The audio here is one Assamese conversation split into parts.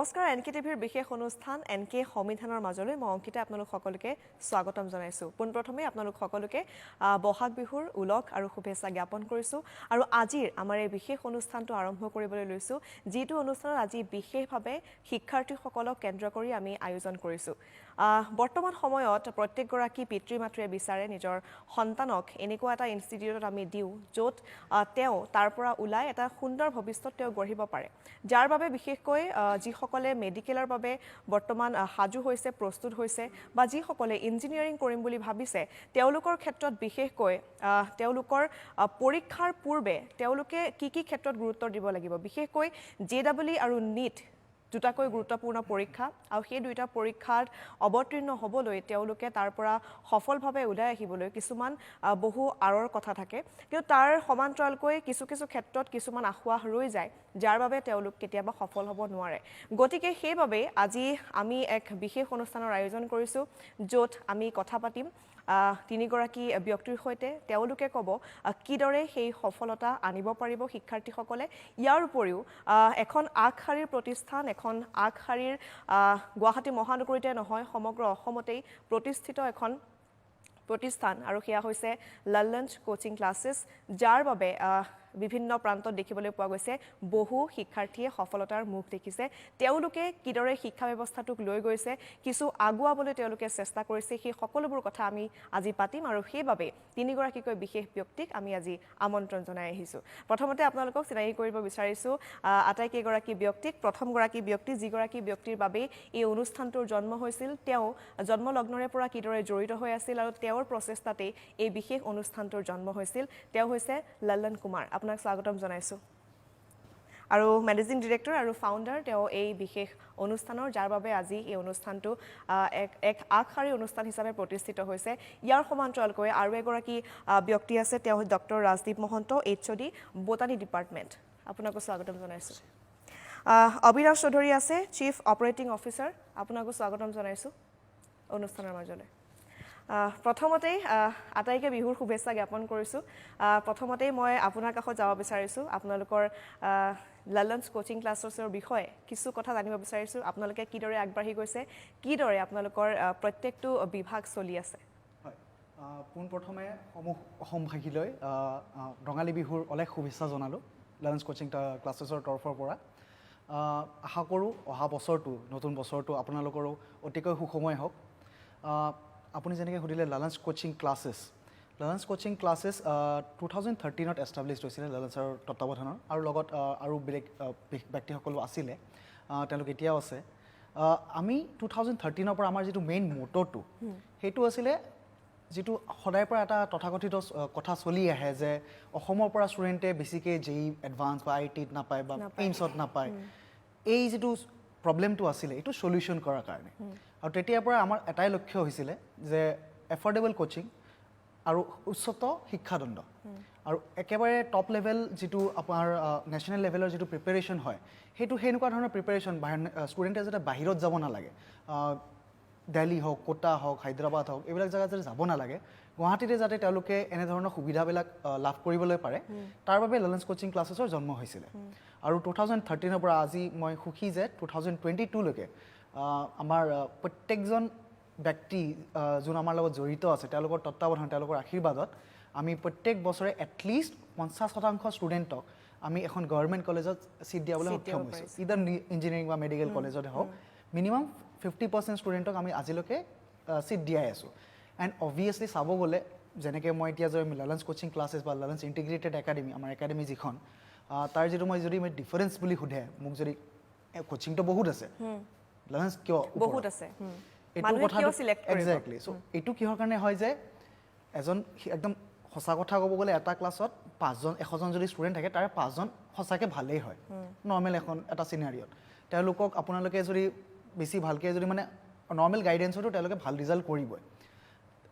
নমস্কাৰ এনকে টিভিৰ বিশেষ অনুষ্ঠান এনকে সংবিধানৰ মাজলৈ মই অংকিতা আপোনালোক সকলোকে স্বাগতম জনাইছো পোনপ্ৰথমে আপোনালোক সকলোকে বহাগ বিহুৰ উলক আৰু শুভেচ্ছা জ্ঞাপন কৰিছো আৰু আজিৰ আমাৰ এই বিশেষ অনুষ্ঠানটো আৰম্ভ কৰিবলৈ লৈছো যিটো অনুষ্ঠানত আজি বিশেষভাৱে শিক্ষাৰ্থীসকলক কেন্দ্ৰ কৰি আমি আয়োজন কৰিছো বৰ্তমান সময়ত প্ৰত্যেকগৰাকী পিতৃ-মাতৃয়ে বিচাৰে নিজৰ সন্তানক এনেকুৱা এটা ইনষ্টিটিউটত আমি দিও য'ত তেওঁ তাৰ পৰা ওলাই এটা সুন্দৰ ভৱিষ্যত তেওঁ গঢ়িব পাৰে যাৰ বাবে বিশেষকৈ যিসকলে মেডিকেলৰ বাবে বৰ্তমান হাজু হৈছে প্ৰস্তুত হৈছে বা যিসকলে ইঞ্জিনিয়াৰিং কৰিম বুলি ভাবিছে তেওঁলোকৰ ক্ষেত্ৰত বিশেষকৈ তেওঁলোকৰ পৰীক্ষাৰ পূৰ্বে তেওঁলোকে কি ক্ষেত্ৰত গুৰুত্ব দিব লাগিব বিশেষকৈ জেডব্লিউ আৰু নিট দুটাকৈ গুৰুত্বপূৰ্ণ পৰীক্ষা আৰু সেই দুইটা পৰীক্ষাত অৱতীৰ্ণ হ'বলৈ তেওঁলোকে তাৰ পৰা সফলভাৱে ওলাই আহিবলৈ কিছুমান বহু আৰৰ কথা থাকে কিন্তু তাৰ সমান্তৰালকৈ কিছু ক্ষেত্ৰত কিছুমান আখুৱা ৰৈ যায় যাৰ বাবে তেওঁলোক কেতিয়াবা সফল হ'ব নোৱাৰে গতিকে সেইভাবে আজি আমি এক বিশেষ অনুষ্ঠানৰ আয়োজন কৰিছো য'ত আমি কথা পাতিম তিনিগৰাকী ব্যক্তিৰ সৈতে তেওঁলোকে ক'ব কিদৰে সেই সফলতা আনিব পাৰিব শিক্ষাৰ্থীসকলে ইয়াৰ উপৰিও এখন আগশাৰীৰ প্ৰতিষ্ঠান এখন আগশাৰীৰ গুৱাহাটী মহানগৰীতে নহয় সমগ্ৰ অসমতেই প্ৰতিষ্ঠিত এখন প্ৰতিষ্ঠান আৰু সেয়া হৈছে লাৰ্ণাৰ্ছ কোচিং ক্লাছেছ যাৰ বাবে বিভিন্ন প্ৰান্তত দেখিবলৈ পোৱা গৈছে বহু শিক্ষাৰ্থীয়ে সফলতাৰ মুখ দেখিছে তেওঁলোকে কিদৰে শিক্ষা ব্যৱস্থাটোক লৈ গৈছে কিছু আগুৱাবলৈ তেওঁলোকে চেষ্টা কৰিছে সেই সকলোবোৰ কথা আমি আজি পাতিম আৰু সেইভাবে তিনিগৰাকীকৈ বিশেষ ব্যক্তিক আমি আজি আমন্ত্ৰণ জনাই আহিছো প্ৰথমতে আপোনালোকক চিনাকি কৰিব বিচাৰিছো আটাইকেইগৰাকী ব্যক্তিক প্ৰথমগৰাকী ব্যক্তি যিগৰাকী ব্যক্তিৰ বাবে এই অনুষ্ঠানটোৰ জন্ম হৈছিল তেওঁ জন্মলগ্নৰে পৰা কিদৰে জড়িত হৈ আছিল আৰু তেওঁৰ প্ৰচেষ্টাতে এই বিশেষ অনুষ্ঠানটোৰ জন্ম হৈছিল তেওঁ হৈছে লল্লন কুমাৰ আপোনাক স্বাগতম জনাইছো আৰু মেনেজিং ডাইৰেক্টৰ আৰু ফাউণ্ডাৰ তেওঁ এই বিশেষ অনুষ্ঠানৰ যাৰ বাবে আজি এই অনুষ্ঠানটো এক আগশাৰী অনুষ্ঠান হিচাপে প্ৰতিষ্ঠিত হৈছে ইয়াৰ সমান্তৰালকৈ আৰু এগৰাকী ব্যক্তি আছে তেওঁ doctor Rajdeep Mahanta HOD botany department আপোনাক স্বাগতম জনাইছো অবিনাশ চৌধুৰী আছে চিফ অপাৰেটিং অফিচাৰ আপোনাক স্বাগতম জনাইছো অনুষ্ঠানৰ মাজলৈ প্ৰথমতেই আটাইকে বিহুৰ শুভেচ্ছা জ্ঞাপন কৰিছো প্ৰথমতেই মই আপোনাৰ কাষত যাব বিচাৰিছো আপোনালোকৰ লাৰ্ণাৰ্ছ কোচিং ক্লাছেছৰ বিষয়ে কিছু কথা জানিব বিচাৰিছো আপোনালোকে কিদৰে আগবাঢ়ি গৈছে কিদৰে আপোনালোকৰ প্ৰত্যেকটো বিভাগ চলি আছে হয় পোনপ্ৰথমে অসমভাষীলৈ ৰঙালী বিহুৰ অলেখ শুভেচ্ছা জনালোঁ লাৰ্ণাৰ্ছ কোচিং ক্লাছেছৰ তৰফৰ পৰা আশা কৰোঁ অহা বছৰটো নতুন বছৰটো আপোনালোকৰো অতিকৈ সুসময় হওক আপুনি যেনেকৈ সুধিলে লাৰ্ণাৰ্ছ কোচিং ক্লাছেছ 2013ত এষ্টাব্লিছ হৈছিলে লাৰ্ণাৰ্ছৰ তত্ত্বাৱধানৰ আৰু লগত আৰু বেলেগ ব্যক্তিসকলো আছিলে তেওঁলোক এতিয়াও আছে আমি 2013ৰ পৰা আমাৰ যিটো মেইন মটৰটো সেইটো আছিলে যিটো সদায় পৰা এটা তথাকথিত কথা চলি আহে যে অসমৰ পৰা ষ্টুডেণ্টে বেছিকৈ JEE এডভান্স বা IITত নাপায় বা এইমছত নাপায় এই যিটো প্ৰব্লেমটো আছিলে এইটো সলিউশ্যন কৰাৰ কাৰণে আৰু তেতিয়াৰ পৰা আমাৰ এটাই লক্ষ্য হৈছিলে যে এফৰ্ডেবল কোচিং আৰু উচ্চত শিক্ষাদণ্ড আৰু একেবাৰে টপ লেভেল যিটো আপোনাৰ নেশ্যনেল লেভেলৰ যিটো প্ৰিপেৰেশ্যন হয় সেইটো সেনেকুৱা ধৰণৰ প্ৰিপেৰেশ্যন ষ্টুডেণ্টে যাতে বাহিৰত যাব নালাগে দিল্লী হওক কোটা হওক হায়দৰাবাদ হওক এইবিলাক জেগাত যাতে যাব নালাগে গুৱাহাটীতে যাতে তেওঁলোকে এনেধৰণৰ সুবিধাবিলাক লাভ কৰিবলৈ পাৰে তাৰ বাবে লাৰ্ণাৰ্ছ কোচিং ক্লাছেছৰ জন্ম হৈছিলে আৰু 2013ৰ পৰা আজি মই সুখী যে 2022লৈকে আমাৰ প্ৰত্যেকজন ব্যক্তি যোন আমাৰ লগত জড়িত আছে তেওঁলোকৰ তত্ত্বাৱধান তেওঁলোকৰ আশীৰ্বাদত আমি প্ৰত্যেক বছৰে এটলিষ্ট 50% ষ্টুডেণ্টক আমি এখন গভৰ্ণমেণ্ট কলেজত চিট দিয়াবলৈ সক্ষম হৈছোঁ ইদাৰ ইঞ্জিনিয়াৰিং বা মেডিকেল কলেজতে হওক মিনিমাম 50% ষ্টুডেণ্টক আমি আজিলৈকে চিট দিয়াই আছোঁ এণ্ড অবভিয়াছলি চাব গ'লে যেনেকৈ মই এতিয়া যে লাৰ্ণাৰ্ছ কোচিং ক্লাছেছ বা লাৰ্ণাৰ্ছ ইণ্টিগ্ৰেটেড একাডেমি আমাৰ একাডেমি যিখন তাৰ যিটো মই যদি ডিফাৰেঞ্চ বুলি সোধে মোক যদি কোচিংটো বহুত আছে লাৰ্ণাৰ্ছ কিয় বহুত আছে এইটো কথা এক্সেক্টলি চ' এইটো কিহৰ কাৰণে হয় যে এজন একদম সঁচা কথা ক'ব গ'লে এটা ক্লাছত 100জন যদি ষ্টুডেণ্ট থাকে তাৰে 5জন সঁচাকৈ ভালেই হয় নৰ্মেল এটা চিনাৰিঅ'ত তেওঁলোকক আপোনালোকে যদি বেছি ভালকৈ যদি মানে নৰ্মেল গাইডেঞ্চতো তেওঁলোকে ভাল ৰিজাল্ট কৰিবই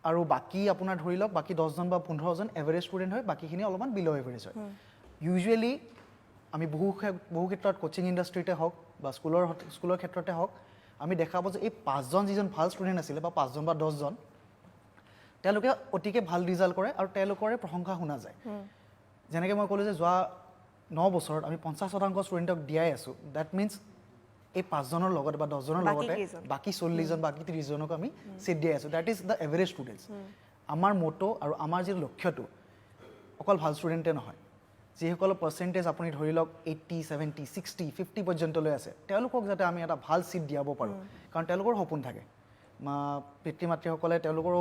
আৰু বাকী আপোনাৰ ধৰি লওক বাকী 10জন বা 15জন এভাৰেজ ষ্টুডেণ্ট হয় বাকীখিনি অলপমান বিল' এভাৰেজ হয় ইউজুৱেলি আমি বহু ক্ষেত্ৰত কোচিং ইণ্ডাষ্ট্ৰিতে হওক বা স্কুলৰ ক্ষেত্ৰতে হওক আমি দেখা পাওঁ যে এই 5জন যিজন ভাল ষ্টুডেণ্ট আছিলে বা 5জন বা 10জন তেওঁলোকে অতিকৈ ভাল ৰিজাল্ট কৰে আৰু তেওঁলোকৰে প্ৰশংসা শুনা যায় যেনেকৈ মই ক'লোঁ যে যোৱা 9 বছৰত আমি 50% ষ্টুডেণ্টক দিয়াই আছোঁ ডেট মিনছ এই 5জনৰ লগত বা 10জনৰ বাকী লগতে কেইজন? বাকী 40জন বাকী 30জনক আমি চিট দি আছোঁ। That is the average students. আমাৰ মটো আৰু আমাৰ যি লক্ষ্যটো অকল ভাল ষ্টুডেণ্টে নহয়, যিসকলৰ পাৰ্চেণ্টেজ আপুনি ধৰি লওক 80, 70, 60, 50 পৰ্যন্তলৈ আছে, তেওঁলোকক যাতে আমি এটা ভাল চিট দিয়াব পাৰোঁ। কাৰণ তেওঁলোকৰ সপোন থাকে, পিতৃ মাতৃসকলে তেওঁলোকৰো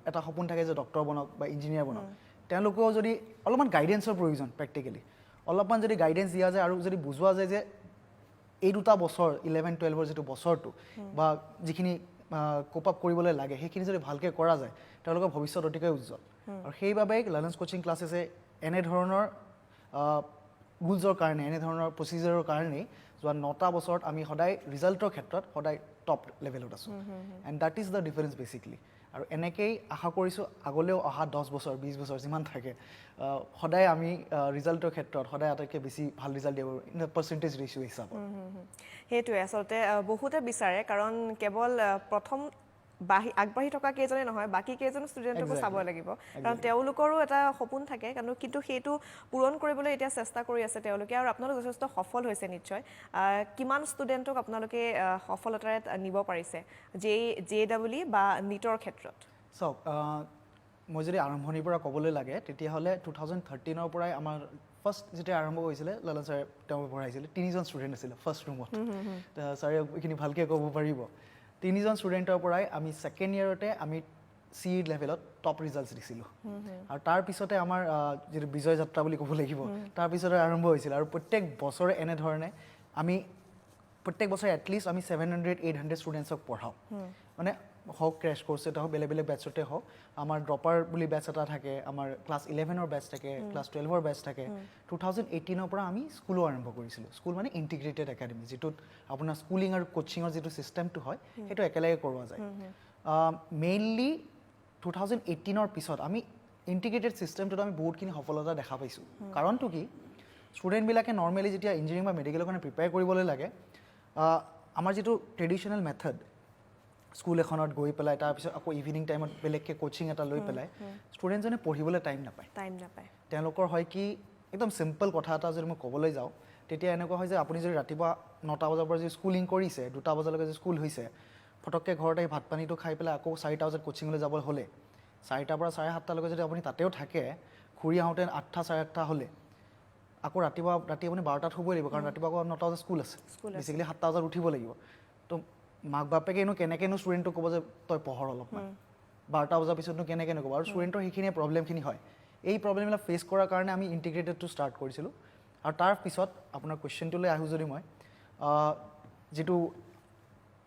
এটা সপোন থাকে যে ডক্টৰ বনক বা ইঞ্জিনিয়াৰ বনক। তেওঁলোকেও যদি অলপমান গাইডেন্সৰ প্ৰয়োজন, প্ৰেক্টিকেলি অলপমান যদি গাইডেন্স দিয়া যায় আৰু যদি বুজোৱা যায় যে এই দুটা বছৰ 11-12ৰ যিটো বছৰটো বা যিখিনি কোপ আপ কৰিবলৈ লাগে সেইখিনি যদি ভালকৈ কৰা যায়, তেওঁলোকৰ ভৱিষ্যত অতিকৈ উজ্জ্বল। আৰু সেইবাবে লাৰ্ণাৰ্ছ কোচিং ক্লাছেছে এনেধৰণৰ ৰুলছৰ কাৰণে, এনেধৰণৰ প্ৰচিজাৰৰ কাৰণেই যোৱা 9টা বছৰত আমি সদায় ৰিজাল্টৰ ক্ষেত্ৰত সদায় টপ লেভেলত আছোঁ। And that is the difference basically. আৰু এনেকেই আশা কৰিছোঁ আগলৈও অহা 10 বছৰ 20 বছৰ যিমান থাকে, সদায় আমি ৰিজাল্টৰ ক্ষেত্ৰত সদায় আটাইতকৈ বেছি ভাল ৰিজাল্ট দিব পাৰোঁ ইন দ্য পাৰ্চেণ্টেজ ৰেচিঅ' হিচাপত। সেইটোৱে আচলতে বহুতে বিচাৰে, কাৰণ কেৱল প্ৰথম আগবাঢ়ি থকা কেইজনে নহয়, বাকী কেইজন ষ্টুডেণ্টকো চাব লাগিব, কাৰণ তেওঁলোকৰো এটা সপোন থাকে। কিন্তু সেইটো পূৰণ কৰিবলৈ এতিয়া চেষ্টা কৰি আছে তেওঁলোকে, আৰু আপোনালোক যথেষ্ট সফল হৈছে নিশ্চয়। কিমান ষ্টুডেণ্টক আপোনালোকে সফলতাৰে নিব পাৰিছে JEE বা NEET-ৰ ক্ষেত্ৰত? চাওক, মই যদি আৰম্ভণিৰ পৰা ক'বলৈ লাগে তেতিয়াহ'লে 2013ৰ পৰাই আমাৰ ফাৰ্ষ্ট যেতিয়া আৰম্ভ হৈছিলে, লালা ছাৰে তেওঁ পঢ়াইছিলে, 3জন ষ্টুডেণ্ট আছিলে ফাৰ্ষ্ট ৰুমত। ছাৰে এইখিনি ভালকৈ ক'ব পাৰিব। 3জন ষ্টুডেণ্টৰ পৰাই আমি ছেকেণ্ড ইয়েৰতে আমি CE লেভেলত টপ ৰিজাল্টছ দিছিলোঁ। আৰু তাৰপিছতে আমাৰ যিটো বিজয় যাত্ৰা বুলি ক'ব লাগিব, তাৰপিছতে আৰম্ভ হৈছিল। আৰু প্ৰত্যেক বছৰে এনেধৰণে আমি প্ৰত্যেক বছৰে এটলিষ্ট আমি 700-800 ষ্টুডেণ্টছক পঢ়াওঁ। মানে হওক ক্ৰেছ কৰ্চতে হওক, বেলেগ বেলেগ বেটছতে হওক, আমাৰ ড্ৰপাৰ বুলি বেটছ এটা থাকে, আমাৰ ক্লাছ 11ৰ বেটছ থাকে, ক্লাছ 12ৰ বেটছ থাকে। 2018ৰ পৰা আমি স্কুলো আৰম্ভ কৰিছিলোঁ। স্কুল মানে ইণ্টিগ্ৰেটেড একাডেমি, যিটোত আপোনাৰ স্কুলিং আৰু কোচিঙৰ যিটো ছিষ্টেমটো হয় সেইটো একেলগে কৰোৱা যায়। মেইনলি 2018ৰ পিছত আমি ইণ্টিগ্ৰেটেড ছিষ্টেমটোত আমি বহুতখিনি সফলতা দেখা পাইছোঁ। কাৰণটো কি, ষ্টুডেণ্টবিলাকে নৰ্মেলি যেতিয়া ইঞ্জিনিয়াৰিং বা মেডিকেলৰ কাৰণে প্ৰিপেয়াৰ কৰিবলৈ লাগে, আমাৰ যিটো ট্ৰেডিশ্যনেল মেথড, স্কুল এখনত গৈ পেলাই তাৰপিছত আকৌ ইভিনিং টাইমত বেলেগকৈ কোচিং এটা লৈ পেলাই ষ্টুডেণ্টজনে পঢ়িবলৈ টাইম নাপায়। তেওঁলোকৰ হয় কি, একদম চিম্পল কথা এটা যদি মই ক'বলৈ যাওঁ, তেতিয়া এনেকুৱা হয় যে আপুনি যদি ৰাতিপুৱা 9টা বজাৰ পৰা যদি স্কুলিং কৰিছে, 2টা বজালৈকে যদি স্কুল হৈছে, ফটককৈ ঘৰত আহি ভাত পানীটো খাই পেলাই আকৌ 4টা বজাত কোচিঙলৈ যাব হ'লে, 4টাৰ পৰা 7:30লৈকে যদি আপুনি তাতেও থাকে, ঘূৰি আহোঁতে 8টা 8:30 হ'লে, আকৌ ৰাতি আপুনি 12টাত শুবই লাগিব, কাৰণ ৰাতিপুৱা আকৌ 9টা বজাত স্কুল আছে, বেছিকেলি 7টা বজাত উঠিব লাগিব। তো মাক বাপেকেনো কেনেকৈনো ষ্টুডেণ্টক ক'ব যে তই পঢ়ৰ অলপমান, 12টা বজাৰ পিছতনো কেনেকৈনো ক'ব। আৰু ষ্টুডেণ্টৰ সেইখিনিয়ে প্ৰব্লেমখিনি হয়। এই প্ৰব্লেমবিলাক ফেচ কৰাৰ কাৰণে আমি ইণ্টিগ্ৰেটেডটো ষ্টাৰ্ট কৰিছিলোঁ। আৰু তাৰপিছত আপোনাৰ কুৱেশ্যনটোলৈ আহোঁ যদি মই, যিটো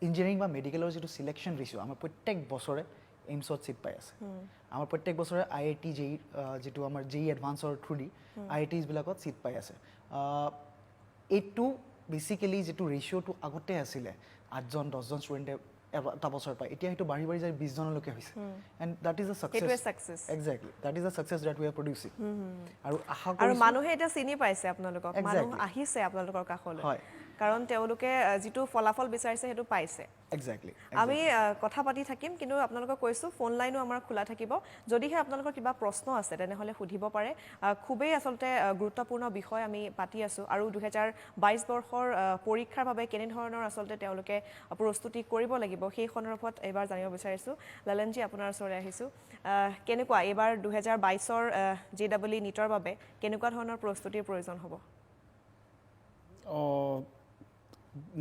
ইঞ্জিনিয়াৰিং বা মেডিকেলৰ যিটো চিলেকশ্যন ৰেচিঅ' আমাৰ প্ৰত্যেক বছৰে এইমছত ছিট পাই আছে। আমাৰ প্ৰত্যেক বছৰে IIT JEE, যিটো আমাৰ JEE এডভান্সৰ থ্ৰুদি IITছবিলাকত ছিট পাই আছে। এইটো বেচিকেলি যিটো ৰেচিঅ'টো আগতে আছিলে 8জন 10জন ষ্টুডেণ্টে এটা বছৰ পায়, এতিয়া সেইটো বাঢ়ি যায় 20জনলৈকে হৈছে। And that is a success. Exactly, that is a success that we are producing. আৰু আশা আৰু মানুহে এতিয়া চিনি পাইছে আপোনালোকক, মানুহ আহিছে আপোনালোকৰ কাষলৈ, কাৰণ তেওঁলোকে যিটো ফলাফল বিচাৰিছে সেইটো পাইছে। এক্সেক্টলি। আমি কথা পাতি থাকিম, কিন্তু আপোনালোকক কৈছোঁ ফোন লাইনো আমাৰ খোলা থাকিব। যদিহে আপোনালোকৰ কিবা প্ৰশ্ন আছে তেনেহ'লে সুধিব পাৰে। খুবেই আচলতে গুৰুত্বপূৰ্ণ বিষয় আমি পাতি আছোঁ, আৰু 2022 বৰ্ষৰ পৰীক্ষাৰ বাবে কেনেধৰণৰ আচলতে তেওঁলোকে প্ৰস্তুতি কৰিব লাগিব সেই সন্দৰ্ভত এইবাৰ জানিব বিচাৰিছোঁ। লালনজী, আপোনাৰ ওচৰলৈ আহিছোঁ। কেনেকুৱা এইবাৰ 2022ৰ JEE NEET-ৰ বাবে কেনেকুৱা ধৰণৰ প্ৰস্তুতিৰ প্ৰয়োজন হ'ব?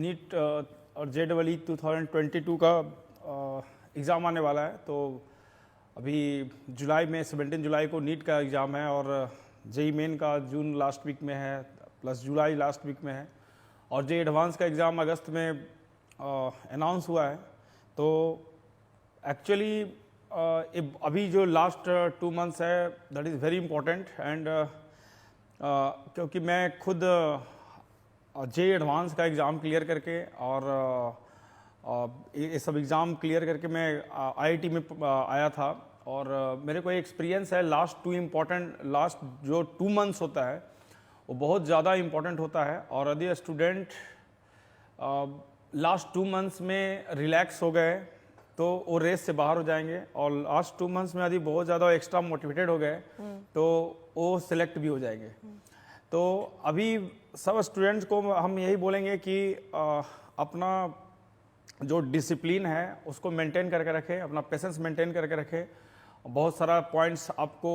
नीट और JEE 2022 का एग्ज़ाम आने वाला है। तो अभी जुलाई में 17 जुलाई को नीट का एग्ज़ाम है, और JEE मेन का जून लास्ट वीक में है, प्लस जुलाई लास्ट वीक में है, और JEE एडवांस का एग्ज़ाम अगस्त में अनाउंस हुआ है। तो एक्चुअली अभी जो लास्ट 2 मंथ्स है that is very important. And क्योंकि मैं खुद JEE एडवांस का एग्ज़ाम क्लियर करके और ये सब एग्ज़ाम क्लियर करके मैं IIT में आया था, और मेरे को एक्सपीरियंस है लास्ट जो 2 मंथ्स होता है वो बहुत ज़्यादा इम्पोर्टेंट होता है। और यदि स्टूडेंट लास्ट 2 मंथ्स में रिलैक्स हो गए तो वो रेस से बाहर हो जाएंगे, और लास्ट 2 मंथ्स में यदि बहुत ज़्यादा एक्स्ट्रा मोटिवेटेड हो गए तो वो सिलेक्ट भी हो जाएंगे। तो अभी सब स्टूडेंट्स को हम यही बोलेंगे कि अपना जो डिसिप्लिन है उसको मेंटेन करके रखें, अपना पेशेंस मेंटेन करके रखें। बहुत सारा पॉइंट्स आपको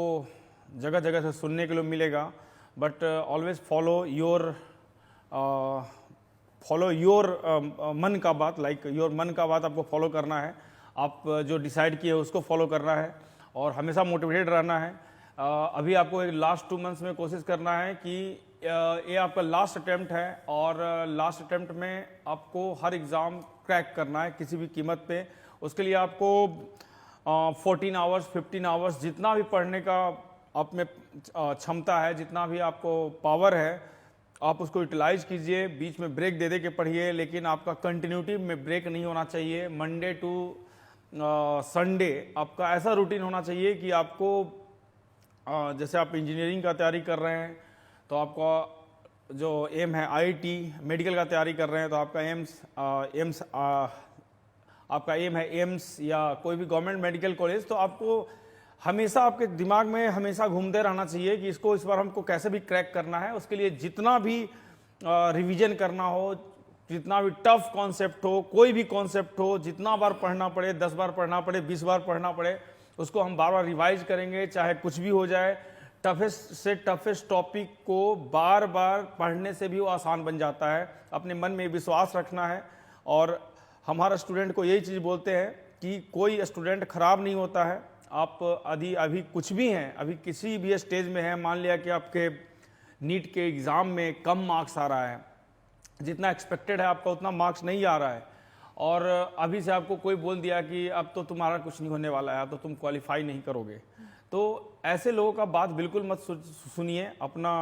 जगह जगह से सुनने के लिए मिलेगा, बट ऑलवेज फॉलो योर मन का बात, लाइक योर मन का बात आपको फॉलो करना है। आप जो डिसाइड किए उसको फॉलो करना है और हमेशा मोटिवेटेड रहना है। अभी आपको एक लास्ट 2 मंथ्स में कोशिश करना है कि ये आपका लास्ट अटेम्प्ट है और लास्ट अटेम्प्ट में आपको हर एग्ज़ाम क्रैक करना है किसी भी कीमत पे। उसके लिए आपको 14 आवर्स 15 आवर्स जितना भी पढ़ने का आप में क्षमता है, जितना भी आपको पावर है, आप उसको यूटिलाइज कीजिए। बीच में ब्रेक दे के पढ़िए, लेकिन आपका कंटिन्यूटी में ब्रेक नहीं होना चाहिए। मंडे टू संडे आपका ऐसा रूटीन होना चाहिए कि आपको जैसे आप इंजीनियरिंग का तैयारी कर रहे हैं तो आपका जो एम है आईआईटी मेडिकल का तैयारी कर रहे हैं तो आपका आपका एम है एम्स या कोई भी गवर्नमेंट मेडिकल कॉलेज, तो आपको हमेशा आपके दिमाग में हमेशा घूमते रहना चाहिए कि इसको इस बार हमको कैसे भी क्रैक करना है। उसके लिए जितना भी रिवीजन करना हो, जितना भी टफ कॉन्सेप्ट हो, कोई भी कॉन्सेप्ट हो, जितना बार पढ़ना पड़े, 10 बार पढ़ना पड़े, 20 बार पढ़ना पड़े, उसको हम बार बार रिवाइज करेंगे, चाहे कुछ भी हो जाए। टफेस्ट से टफेस्ट टॉपिक को बार बार पढ़ने से भी वो आसान बन जाता है। अपने मन में विश्वास रखना है और हमारा स्टूडेंट को यही चीज़ बोलते हैं कि कोई स्टूडेंट खराब नहीं होता है। आप अभी कुछ भी हैं, अभी किसी भी स्टेज में हैं, मान लिया कि आपके नीट के एग्ज़ाम में कम मार्क्स आ रहा है, जितना एक्सपेक्टेड है आपका उतना मार्क्स नहीं आ रहा है, और अभी से आपको कोई बोल दिया कि अब तो तुम्हारा कुछ नहीं होने वाला है, अब तो तुम क्वालिफाई नहीं करोगे, तो ऐसे लोगों का बात बिल्कुल मत सुनिए। अपना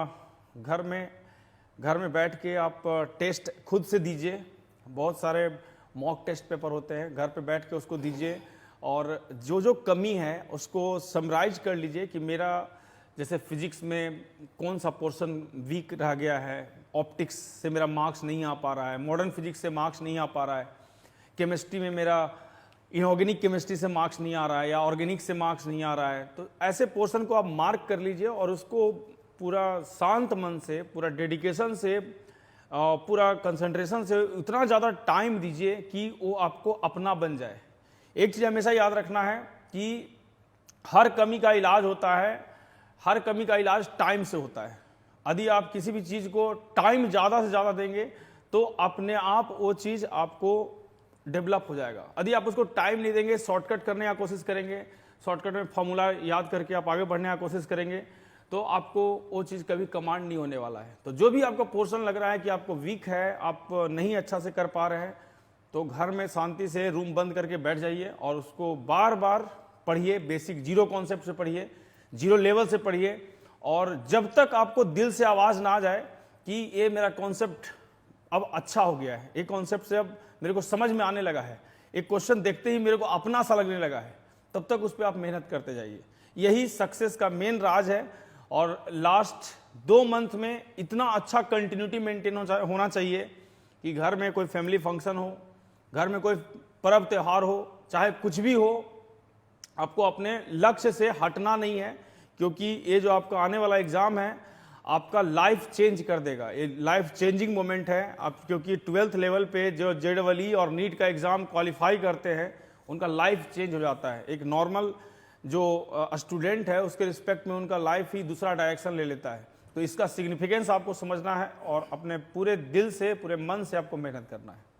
घर में बैठ के आप टेस्ट खुद से दीजिए। बहुत सारे मॉक टेस्ट पेपर होते हैं, घर पे बैठ के उसको दीजिए और जो कमी है उसको समराइज कर लीजिए कि मेरा जैसे फिजिक्स में कौन सा पोर्शन वीक रह गया है, ऑप्टिक्स से मेरा मार्क्स नहीं आ पा रहा है, मॉडर्न फिजिक्स से मार्क्स नहीं आ पा रहा है, केमिस्ट्री में मेरा इनऑर्गेनिक केमिस्ट्री से मार्क्स नहीं आ रहा है या ऑर्गेनिक से मार्क्स नहीं आ रहा है। तो ऐसे पोर्शन को आप मार्क कर लीजिए और उसको पूरा शांत मन से, पूरा डेडिकेशन से, पूरा कंसंट्रेशन से उतना ज़्यादा टाइम दीजिए कि वो आपको अपना बन जाए। एक चीज़ हमेशा याद रखना है कि हर कमी का इलाज होता है, हर कमी का इलाज टाइम से होता है। यदि आप किसी भी चीज़ को टाइम ज़्यादा से ज़्यादा देंगे तो अपने आप वो चीज़ आपको डेवलप हो जाएगा। यदि आप उसको टाइम नहीं देंगे, शॉर्टकट करने की कोशिश करेंगे, शॉर्टकट में फॉर्मूला याद करके आप आगे बढ़ने की कोशिश करेंगे, तो आपको वो चीज़ कभी कमांड नहीं होने वाला है। तो जो भी आपका पोर्शन लग रहा है कि आपको वीक है, आप नहीं अच्छा से कर पा रहे हैं, तो घर में शांति से रूम बंद करके बैठ जाइए और उसको बार बार पढ़िए। बेसिक जीरो कॉन्सेप्ट से पढ़िए, जीरो लेवल से पढ़िए, और जब तक आपको दिल से आवाज़ ना आ जाए कि ये मेरा कॉन्सेप्ट अब अच्छा हो गया है, एक कॉन्सेप्ट से अब मेरे को समझ में आने लगा है, एक क्वेश्चन देखते ही मेरे को अपना सा लगने लगा है, तब तक उस पर आप मेहनत करते जाइए। यही सक्सेस का मेन राज है। और लास्ट 2 मंथ में इतना अच्छा कंटिन्यूटी मेंटेन होना चाहिए कि घर में कोई फैमिली फंक्शन हो, घर में कोई पर्व त्यौहार हो, चाहे कुछ भी हो, आपको अपने लक्ष्य से हटना नहीं है, क्योंकि ये जो आपका आने वाला एग्ज़ाम है आपका लाइफ चेंज कर देगा। ये लाइफ चेंजिंग मोमेंट है। आप क्योंकि 12th लेवल पे जो JEE और नीट का एग्ज़ाम क्वालिफाई करते हैं उनका लाइफ चेंज हो जाता है। एक नॉर्मल जो स्टूडेंट है उसके रिस्पेक्ट में उनका लाइफ ही दूसरा डायरेक्शन ले लेता है। तो इसका सिग्निफिकेंस आपको समझना है और अपने पूरे दिल से, पूरे मन से आपको मेहनत करना है।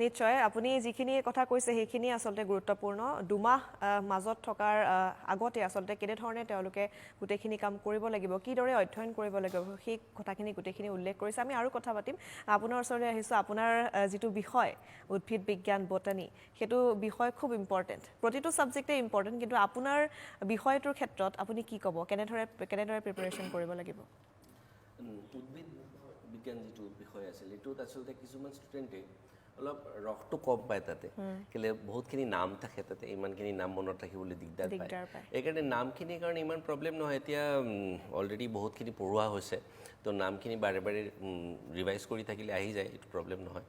নিশ্চয় আপুনি যিখিনি কথা কৈছে সেইখিনি আসলতে গুৰুত্বপূৰ্ণ। 2 মাহ মাজত থকাৰ আগতে আসলতে কেনেধৰণে তেওঁলোকে গোটেইখিনি কাম কৰিব লাগিব, কিদৰে অধ্যয়ন কৰিব লাগিব, সেই কথাখিনি গোটেইখিনি উল্লেখ কৰিছে। আমি আৰু কথা পাতিম। আপোনাৰ ওচৰলৈ আহিছোঁ। আপোনাৰ যিটো বিষয় উদ্ভিদ বিজ্ঞান বটানী, সেইটো বিষয় খুব ইম্পৰ্টেণ্ট। প্ৰতিটো ছাবজেক্টে ইম্পৰ্টেণ্ট, কিন্তু আপোনাৰ বিষয়টোৰ ক্ষেত্ৰত আপুনি কি ক'ব, কেনেদৰে প্ৰিপাৰেশ্যন কৰিব লাগিব? উদ্ভিদ বিজ্ঞান যিটো বিষয় আছিল এইটোত আচলতে কিছুমান ষ্টুডেণ্টে অলপ ৰসটো কম পায় তাতে, কেলে বহুতখিনি নাম থাকে তাতে, ইমানখিনি নাম মনত ৰাখিবলৈ দিগদাৰ পায়। এইকাৰণে নামখিনিৰ কাৰণে ইমান প্ৰব্লেম নহয়। এতিয়া অলৰেডি বহুতখিনি পঢ়োৱা হৈছে, তো নামখিনি বাৰে বাৰে ৰিভাইজ কৰি থাকিলে আহি যায়, এইটো প্ৰব্লেম নহয়।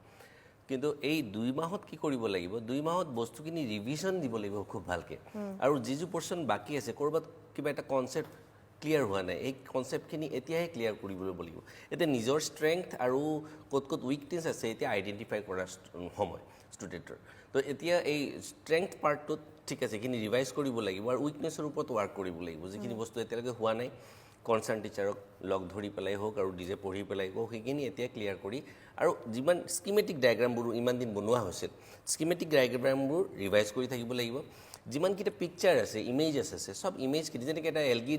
কিন্তু এই 2 মাহত কি কৰিব লাগিব, 2 মাহত বস্তুখিনি ৰিভিজন দিব লাগিব খুব ভালকৈ। আৰু যি পৰ্চন বাকী আছে, ক'ৰবাত কিবা এটা কনচেপ্ট ক্লিয়াৰ হোৱা নাই এই কনচেপ্টখিনি এতিয়াহে ক্লিয়াৰ কৰিবলৈ লাগিব এতিয়া নিজৰ ষ্ট্ৰেংথ আৰু ক'ত ক'ত উইকনেছ আছে এতিয়া আইডেণ্টিফাই কৰাৰ সময় ষ্টুডেণ্টৰ তো এতিয়া এই ষ্ট্ৰেংথ পাৰ্টটোত ঠিক আছে এইখিনি ৰিভাইজ কৰিব লাগিব আৰু উইকনেছৰ ওপৰত ৱৰ্ক কৰিব লাগিব যিখিনি বস্তু এতিয়ালৈকে হোৱা নাই কনচাৰ্ণ টিচাৰক লগ ধৰি পেলাই হওক আৰু নিজে পঢ়ি পেলাই হওক সেইখিনি এতিয়া ক্লিয়াৰ কৰি আৰু যিমান স্কিমেটিক ডায়েগ্ৰামবোৰ ইমান দিন বনোৱা হৈছিল স্কিমেটিক ডায়েগ্ৰামবোৰ ৰিভাইজ কৰি থাকিব লাগিব যিমানকেইটা পিকচাৰ আছে ইমেজ আছে সব ইমেজখিনি যেনেকৈ এটা এলগি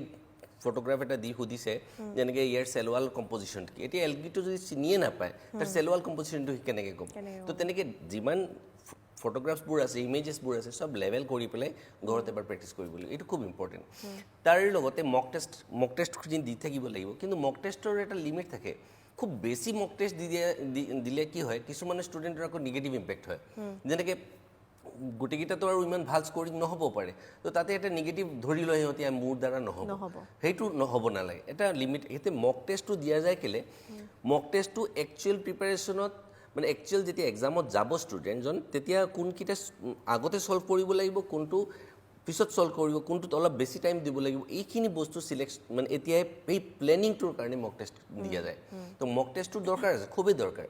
ফটোগ্ৰাফ এটা দি সুধিছে যেনেকৈ ইয়াৰ চেলৱাল কম্পজিশ্যন কি এতিয়া এলগিটো যদি চিনিয়ে নাপায় তাৰ চেলৱাল কম্পজিশ্যনটো কেনেকৈ ক'ব তো তেনেকৈ যিমান ফটোগ্ৰাফছবোৰ আছে ইমেজেছবোৰ আছে সব লেভেল কৰি পেলাই ঘৰত এবাৰ প্ৰেক্টিছ কৰিব লাগিব এইটো খুব ইম্পৰ্টেণ্ট তাৰ লগতে মক টেষ্টখিনি দি থাকিব লাগিব কিন্তু মক টেষ্টৰ এটা লিমিট থাকে খুব বেছি মক টেষ্ট দিলে কি হয় কিছুমান ষ্টুডেণ্টৰ আকৌ নিগেটিভ ইম্পেক্ট হয় যেনেকৈ গোটেইকেইটাতো আৰু ইমান ভাল স্ক'ৰিং নহ'ব পাৰে তো তাতে এটা নিগেটিভ ধৰি লয় সিহঁতে মোৰ দ্বাৰা নহ'ব সেইটো নহ'ব নালাগে এটা লিমিট এতিয়া মক টেষ্টটো দিয়া যায় কেলে মক টেষ্টটো একচুৱেল প্ৰিপাৰেশ্যনত মানে একচুৱেল যেতিয়া এক্সামত যাব ষ্টুডেণ্টজন তেতিয়া কোনকেইটা আগতে ছল্ভ কৰিব লাগিব কোনটো পিছত ছল্ভ কৰিব কোনটোত অলপ বেছি টাইম দিব লাগিব এইখিনি বস্তু চিলেক্ট মানে এতিয়াই এই প্লেনিংটোৰ কাৰণে মক টেষ্ট দিয়া যায় তো মক টেষ্টটো দৰকাৰ আছে খুবেই দৰকাৰ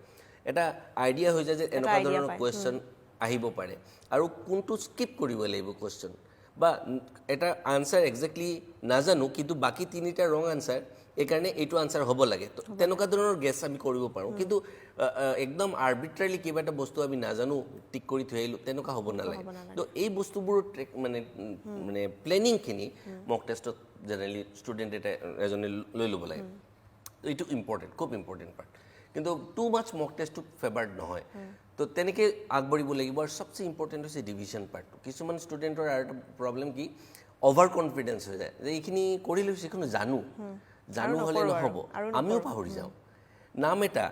এটা আইডিয়া হৈ যায় যে এনেকুৱা ধৰণৰ কুৱেশ্যন আহিব পাৰে আৰু কোনটো স্কিপ কৰিব লাগিব কুৱেশ্যন বা এটা আনচাৰ একজেক্টলি নাজানো কিন্তু বাকী তিনিটা ৰং আনচাৰ এইকাৰণে এইটো আনচাৰ হ'ব লাগে তো তেনেকুৱা ধৰণৰ গেছ আমি কৰিব পাৰোঁ কিন্তু একদম আৰ্বিট্ৰাৰিলি কিবা এটা বস্তু আমি নাজানো টিক কৰি থৈ আহিলোঁ তেনেকুৱা হ'ব নালাগে তো এই বস্তুবোৰ মানে মানে প্লেনিংখিনি মক টেষ্টত জেনেৰেলি ষ্টুডেণ্ট এজনে লৈ ল'ব লাগে এইটো ইম্পৰ্টেণ্ট খুব ইম্পৰ্টেণ্ট পাৰ্ট কিন্তু টু মাছ মক টেষ্টটো ফেভাৰ্ড নহয় তো তেনেকৈ আগবাঢ়িব লাগিব আৰু সবচে ইম্পৰ্টেণ্ট হৈছে ৰিভিজন পাৰ্টটো কিছুমান ষ্টুডেণ্টৰ আৰু এটা প্ৰব্লেম কি অভাৰ কনফিডেঞ্চ হৈ যায় যে এইখিনি কৰি লৈছোঁ এইখিনি জানো হ'লে নহ'ব আমিও পাহৰি যাওঁ নাম এটা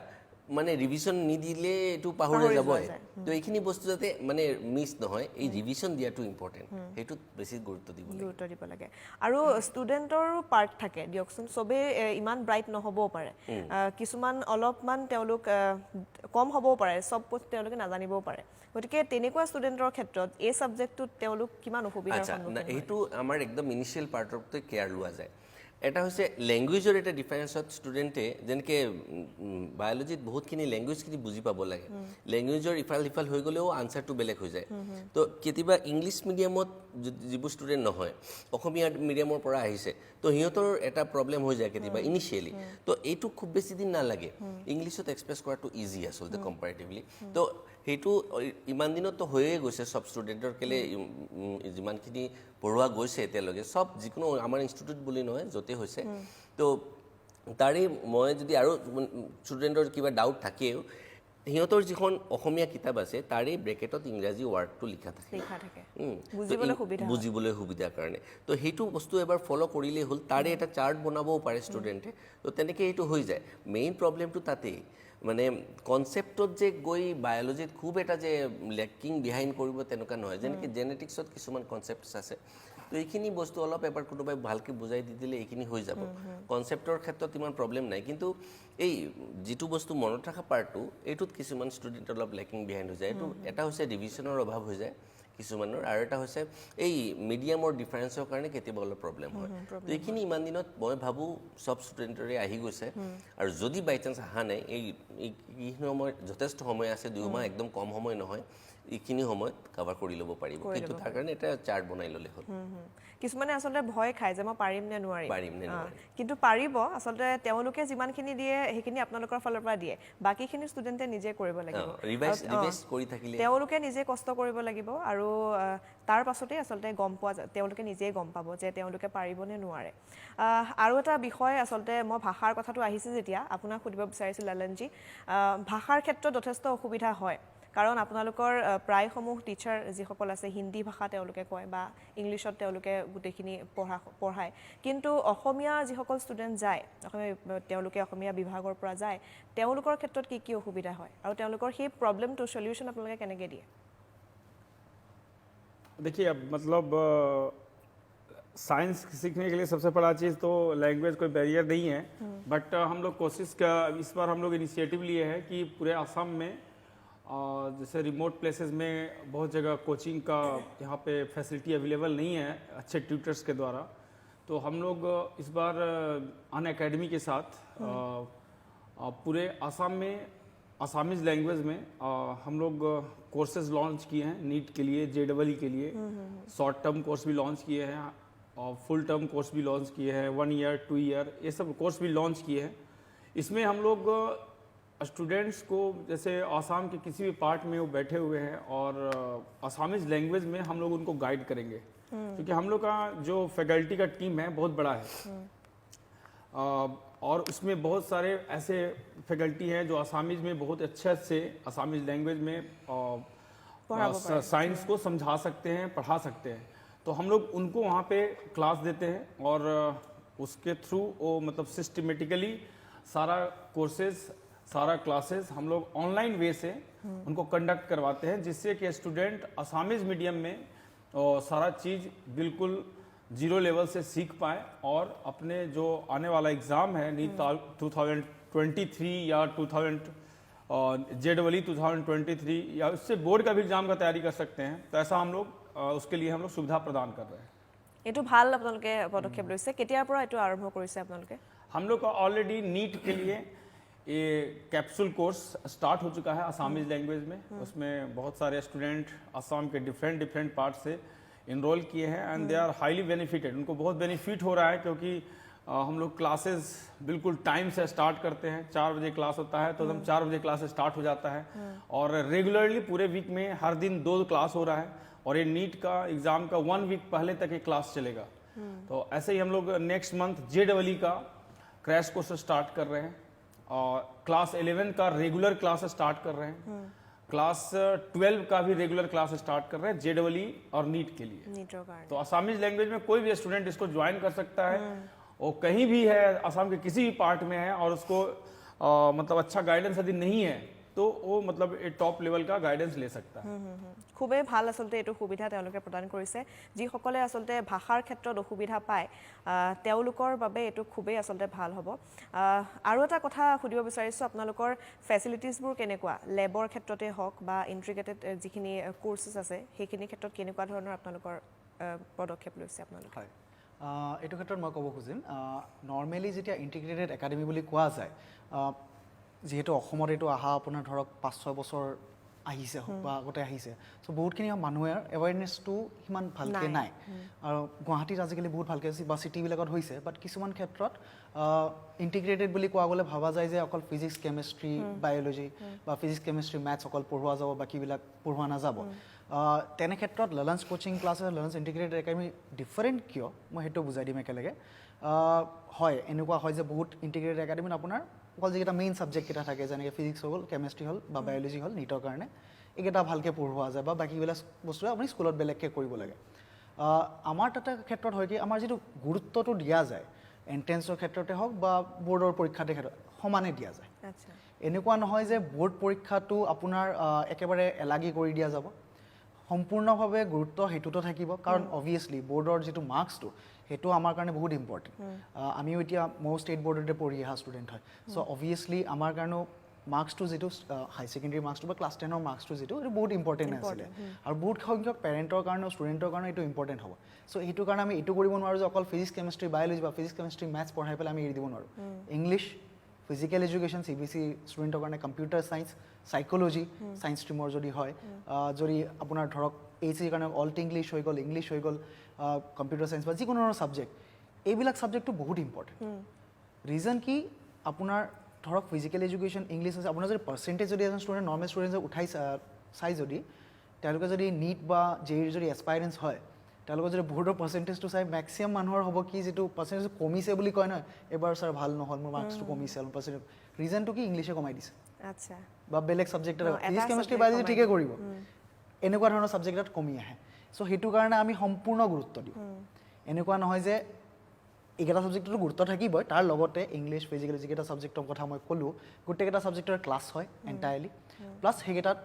মানে ৰিভিজন নিদিলে এইটো পাহৰি যাবই তো এইখিনি বস্তু যাতে মানে মিছ নহয় এই ৰিভিজন দিয়াটো ইম্পৰ্টেণ্ট সেইটোত বেছি গুৰুত্ব দিব লাগে আৰু ষ্টুডেণ্টৰো পাৰ্ট থাকে দিয়কচোন চবেই ইমান ব্ৰাইট নহ'বও পাৰে কিছুমান অলপমান তেওঁলোক কম হ'বও পাৰে চব তেওঁলোকে নাজানিবও পাৰে গতিকে তেনেকুৱা ষ্টুডেণ্টৰ ক্ষেত্ৰত এই ছাবজেক্টটোত তেওঁলোক কিমান অসুবিধাৰ সন্মুখীন এইটো আমাৰ একদম ইনিচিয়েল পাৰ্টতে কেয়াৰ লোৱা যায় এটা হৈছে লেংগুৱেজৰ এটা ডিফাৰেঞ্চত ষ্টুডেণ্টে যেনেকৈ বায়'লজিত বহুতখিনি লেংগুৱেজখিনি বুজি পাব লাগে লেংগুৱেজৰ ইফাল সিফাল হৈ গ'লেও আনচাৰটো বেলেগ হৈ যায় তো কেতিয়াবা ইংলিছ মিডিয়ামত যিবোৰ ষ্টুডেণ্ট নহয় অসমীয়া মিডিয়ামৰ পৰা আহিছে তো সিহঁতৰ এটা প্ৰব্লেম হৈ যায় কেতিয়াবা ইনিচিয়েলি তো এইটো খুব বেছি দিন নালাগে ইংলিছত এক্সপ্ৰেছ কৰাটো ইজি আচলতে কম্পেৰেটিভলি তো সেইটো ইমান দিনততো হৈয়ে গৈছে সব ষ্টুডেণ্টৰ কেলে যিমানখিনি পঢ়োৱা গৈছে এতিয়ালৈকে সব যিকোনো আমাৰ ইনষ্টিটিউট বুলি নহয় য'তে হৈছে তো তাৰে মই যদি আৰু ষ্টুডেণ্টৰ কিবা ডাউট থাকেও সিহঁতৰ যিখন অসমীয়া কিতাপ আছে তাৰে ব্ৰেকেটত ইংৰাজী ৱাৰ্ডটো লিখা থাকে বুজিবলৈ সুবিধাৰ কাৰণে তো সেইটো বস্তু এবাৰ ফ'ল' কৰিলেই হ'ল তাৰে এটা চাৰ্ট বনাবও পাৰে ষ্টুডেণ্টে তো তেনেকৈ এইটো হৈ যায় মেইন প্ৰব্লেমটো তাতেই মানে কনচেপ্টত যে গৈ বায়'লজিত খুব এটা যে লেকিং বিহাইণ্ড কৰিব তেনেকুৱা নহয় যেনেকৈ জেনেটিক্সত কিছুমান কনচেপ্টছ আছে তো এইখিনি বস্তু অলপ এবাৰ কোনোবাই ভালকৈ বুজাই দি দিলে এইখিনি হৈ যাব কনচেপ্টৰ ক্ষেত্ৰত ইমান প্ৰব্লেম নাই কিন্তু এই যিটো বস্তু মনত ৰখা পাৰ্টটো এইটোত কিছুমান ষ্টুডেণ্ট অলপ লেকিং বিহাইণ্ড হৈ যায় এইটো এটা হৈছে ৰিভিজনৰ অভাৱ হৈ যায় কিছুমানৰ আৰু এটা হৈছে এই মিডিয়ামৰ ডিফাৰেঞ্চৰ কাৰণে কেতিয়াবা অলপ প্ৰব্লেম হয় তো এইখিনি ইমান দিনত মই ভাবোঁ সব ষ্টুডেণ্টৰে আহি গৈছে আৰু যদি বাই চান্স অহা নাই এইখিনি সময় যথেষ্ট সময় আছে 2 মাহ একদম কম সময় নহয় এইখিনি সময়ত কভাৰ কৰি ল'ব পাৰিব কিন্তু তাৰ কাৰণে এটা চাৰ্ট বনাই ল'লে হ'ল কিছুমানে আচলতে ভয় খায় যে মই পাৰিম নে নোৱাৰিম কিন্তু পাৰিব আচলতে তেওঁলোকে যিমানখিনি দিয়ে সেইখিনি আপোনালোকৰ ফালৰ পৰা দিয়ে বাকীখিনি ষ্টুডেণ্টে নিজে কৰিব লাগিব ৰিভাইজ কৰি থাকিলে তেওঁলোকে নিজে কষ্ট কৰিব লাগিব আৰু তাৰ পাছতে আচলতে গম পোৱা যায় তেওঁলোকে নিজেই গম পাব যে তেওঁলোকে পাৰিব নে নোৱাৰে আৰু এটা বিষয় আচলতে মই ভাষাৰ কথাটো আহিছে যেতিয়া আপোনাক সুধিব বিচাৰিছোঁ লালনজী ভাষাৰ ক্ষেত্ৰত যথেষ্ট অসুবিধা হয় কাৰণ আপোনালোকৰ প্ৰায়সমূহ টিচাৰ যিসকল আছে হিন্দী ভাষা তেওঁলোকে কয় বা ইংলিছত তেওঁলোকে গোটেইখিনি পঢ়ায় কিন্তু অসমীয়া যিসকল ষ্টুডেণ্ট যায় তেওঁলোকে অসমীয়া বিভাগৰ পৰা যায় তেওঁলোকৰ ক্ষেত্ৰত কি অসুবিধা হয় আৰু তেওঁলোকৰ সেই প্ৰব্লেমটো সলিউশ্যন আপোনালোকে কেনেকৈ দিয়ে देखिए अब मतलब साइंस सीखने के लिए सबसे बड़ा चीज़ तो लैंग्वेज कोई बैरियर नहीं है बट हम लोग कोशिश का इस बार हम लोग इनिशिएटिव लिए हैं कि पूरे असम में जैसे रिमोट प्लेसेस में बहुत जगह कोचिंग का यहाँ पे फैसिलिटी अवेलेबल नहीं है अच्छे ट्यूटर्स के द्वारा तो हम लोग इस बार अन अकेडमी के साथ पूरे आसाम में आसामीज लैंग्वेज में हम लोग कोर्सेज लॉन्च किए हैं नीट के लिए, JEE के लिए। शॉर्ट टर्म कोर्स भी लॉन्च किए हैं और फुल टर्म कोर्स भी लॉन्च किए हैं, 1 ईयर 2 ईयर ये सब कोर्स भी लॉन्च किए हैं। इसमें हम लोग स्टूडेंट्स को जैसे आसाम के किसी भी पार्ट में वो बैठे हुए हैं और आसामीज लैंग्वेज में हम लोग उनको गाइड करेंगे, क्योंकि हम लोग का जो फैकल्टी का टीम है बहुत बड़ा है और उसमें बहुत सारे ऐसे फैकल्टी हैं जो आसामीज में बहुत अच्छे से आसामीज लैंग्वेज में साइंस को समझा सकते हैं, पढ़ा सकते हैं। तो हम लोग उनको वहाँ पे क्लास देते हैं और उसके थ्रू वो मतलब सिस्टमेटिकली सारा कोर्सेज, सारा क्लासेस हम लोग ऑनलाइन वे से उनको कंडक्ट करवाते हैं, जिससे कि स्टूडेंट आसामीज मीडियम में सारा चीज़ बिल्कुल 0 लेवल से सीख पाए और अपने जो आने वाला एग्ज़ाम है नीट 2023 या JEE 2023 या उससे बोर्ड का भी एग्ज़ाम का तैयारी कर सकते हैं। तो ऐसा हम लोग उसके लिए हम लोग सुविधा प्रदान कर रहे हैं। এইটো ভাল আপোনালোকে পদক্ষেপ লৈছে। কেতিয়াৰ পৰা এইটো আৰম্ভ কৰিছে আপোনালোকে? हम लोग का ऑलरेडी नीट के लिए ये कैप्सूल कोर्स स्टार्ट हो चुका है आसामीज लैंग्वेज में। उसमें बहुत सारे स्टूडेंट आसाम के डिफरेंट पार्ट से इनरोल किए हैं and they are highly benefited. उनको बहुत बेनिफिट हो रहा है क्योंकि हम लोग क्लासेस बिल्कुल टाइम से स्टार्ट करते हैं। 4 बजे क्लास होता है तो हम 4 बजे क्लास स्टार्ट हो जाता है और रेगुलरली पूरे वीक में हर दिन 2 क्लास हो रहा है और ये नीट का एग्ज़ाम का 1 वीक पहले तक ये क्लास चलेगा। तो ऐसे ही हम लोग नेक्स्ट मंथ JEE का क्रैश कोर्स स्टार्ट कर रहे हैं और क्लास 11 का रेगुलर क्लास स्टार्ट कर रहे हैं। क्लास 12 का भी रेगुलर क्लास स्टार्ट कर रहे हैं JEE और नीट के लिए। नीटৰ কাৰণে तो आसामीज लैंग्वेज में कोई भी स्टूडेंट इसको ज्वाइन कर सकता है। वो कहीं भी है, आसाम के किसी भी पार्ट में है और उसको मतलब अच्छा गाइडेंस यदि नहीं है तो वो मतलब एक टॉप लेवल का गाइडेंस ले सकता है। খুবেই ভাল আসলতে এইটো সুবিধা তেওঁলোকে প্ৰদান কৰিছে। যিসকলে আসলতে ভাষাৰ ক্ষেত্ৰত অসুবিধা পায় তেওঁলোকৰ বাবে এইটো খুবেই আসলতে ভাল হ'ব। আৰু এটা কথা সুধিব বিচাৰিছোঁ, আপোনালোকৰ ফেচিলিটিজবোৰ কেনেকুৱা? লেবৰ ক্ষেত্ৰতে হওক বা ইণ্টিগ্ৰেটেড যিখিনি কোৰ্চেছ আছে সেইখিনি ক্ষেত্ৰত কেনেকুৱা ধৰণৰ আপোনালোকৰ পদক্ষেপ লৈছে আপোনালোকে? হয়, এইটো ক্ষেত্ৰত মই ক'ব খুজিম, নৰ্মেলি যেতিয়া ইণ্টিগ্ৰেটেড একাডেমি বুলি কোৱা যায়, যিহেতু অসমত এইটো অহা আপোনাৰ ধৰক 5-6 বছৰ আহিছে বা আগতে আহিছে, চ' বহুতখিনি মানুহে এৱেৰনেছটো সিমান ভালকৈ নাই। আৰু গুৱাহাটীত আজিকালি বহুত ভালকৈ বা চিটিবিলাকত হৈছে, বাট কিছুমান ক্ষেত্ৰত ইণ্টিগ্ৰেটেড বুলি কোৱা গ'লে ভাবা যায় যে অকল ফিজিক্স, কেমেষ্ট্ৰি, বায়'লজি বা ফিজিক্স, কেমেষ্ট্ৰি, মেথছ অকল পঢ়োৱা যাব, বাকীবিলাক পঢ়োৱা নাযাব। তেনে ক্ষেত্ৰত লালাঞ্চ কোচিং ক্লাছেছ, লালাঞ্চ ইণ্টিগ্ৰেটেড একাডেমি ডিফাৰেণ্ট কিয় মই সেইটো বুজাই দিম একেলগে। হয়, এনেকুৱা হয় যে বহুত ইণ্টিগ্ৰেটেড একাডেমিত আপোনাৰ অকল যিকেইটা মেইন ছাবজেক্টকেইটা থাকে, যেনেকৈ ফিজিক্স হ'ল, কেমেষ্ট্ৰি হ'ল বা বায়'লজি হ'ল নীটৰ কাৰণে, এইকেইটা ভালকৈ পঢ়োৱা যায় বা বাকীবিলাক বস্তু আপুনি স্কুলত বেলেগকৈ কৰিব লাগে। আমাৰ তাতে ক্ষেত্ৰত হয় কি, আমাৰ যিটো গুৰুত্বটো দিয়া যায় এণ্ট্ৰেঞ্চৰ ক্ষেত্ৰতে হওক বা বৰ্ডৰ পৰীক্ষাতে ক্ষেত্ৰত সমানে দিয়া যায়। এনেকুৱা নহয় যে বৰ্ড পৰীক্ষাটো আপোনাৰ একেবাৰে এলাগি কৰি দিয়া যাব। সম্পূৰ্ণভাৱে গুৰুত্ব সেইটোতো থাকিব, কাৰণ অবভিয়াছলি বৰ্ডৰ যিটো মাৰ্কছটো সেইটো আমাৰ কাৰণে বহুত ইম্পৰ্টেণ্ট। আমিও এতিয়া ময়ো ষ্টেট বৰ্ডতে পঢ়ি অহা ষ্টুডেণ্ট হয়, চ' অবভিয়াছলি আমাৰ কাৰণেও মাৰ্কছটো যিটো হাই ছেকেণ্ডেৰী মাৰ্কছটো বা ক্লাছ 10ৰ মাৰ্কছটো যিটো এইটো বহুত ইম্পৰ্টেণ্ট আছিলে আৰু বহুত সংখ্যক পেৰেণ্টৰ কাৰণেও ষ্টুডেণ্টৰ কাৰণেও এইটো ইম্পৰ্টেণ্ট হ'ব। চ' সেইটো কাৰণে আমি এইটো কৰিব নোৱাৰোঁ যে অকল ফিজিক্স, কেমেষ্ট্ৰি, বায়'লজি বা ফিজিক্স, কেমেষ্ট্ৰি, মেথছ পঢ়াই পেলাই আমি এৰি দিব নোৱাৰোঁ। ইংলিছ, ফিজিকেল এডুকেশ্যন, CBSE ষ্টুডেণ্টৰ কাৰণে কম্পিউটাৰ ছায়েন্স, চাইক'লজি, ছায়েন্স ষ্ট্ৰীমৰ যদি হয়, যদি আপোনাৰ ধৰক HSC কাৰণে অল্ড ইংলিছ হৈ গ'ল, ইংলিছ হৈ গ'ল, কম্পিউটাৰ ছায়েন্স বা যিকোনো ধৰণৰ ছাবজেক্ট, এইবিলাক ছাবজেক্টটো বহুত ইম্পৰ্টেণ্ট। ৰিজন কি, আপোনাৰ ধৰক ফিজিকেল এডুকেশ্যন, ইংলিছ আছে, আপোনাৰ যদি পাৰ্চেণ্টেজ যদি এজন ষ্টুডেণ্ট নৰ্মেল ষ্টুডেণ্টে উঠাই চাই, যদি তেওঁলোকে যদি নীট বা JEE যদি এছপাইৰেঞ্চ হয়, তেওঁলোকৰ যদি বৰ্ডৰ পাৰ্চেণ্টেজটো চাই, মেক্সিমাম মানুহৰ হ'ব কি, যিটো পাৰ্চেণ্টেজ কমিছে বুলি কয় নহয়, এইবাৰ ছাৰ ভাল নহ'ল, মোৰ মাৰ্কছটো কমিছে, পাৰ্চেণ্টেজ ৰিজনটো কি, ইংলিছে কমাই দিছে বা বেলেগ ছাবজেক্ট এটা, ফিজিক্স, কেমেষ্ট্ৰি, বায়'লজি ঠিকে কৰিব, এনেকুৱা ধৰণৰ ছাবজেক্ট এটাত কমি আহে। চ' সেইটো কাৰণে আমি সম্পূৰ্ণ গুৰুত্ব দিওঁ। এনেকুৱা নহয় যে এইকেইটা ছাবজেক্টতো গুৰুত্ব থাকিবই, তাৰ লগতে ইংলিছ, ফিজিকেল যিকেইটা ছাবজেক্টৰ কথা মই ক'লোঁ, গোটেইকেইটা ছাবজেক্টৰ ক্লাছ হয় এণ্টায়াৰলি, প্লাছ সেইকেইটাত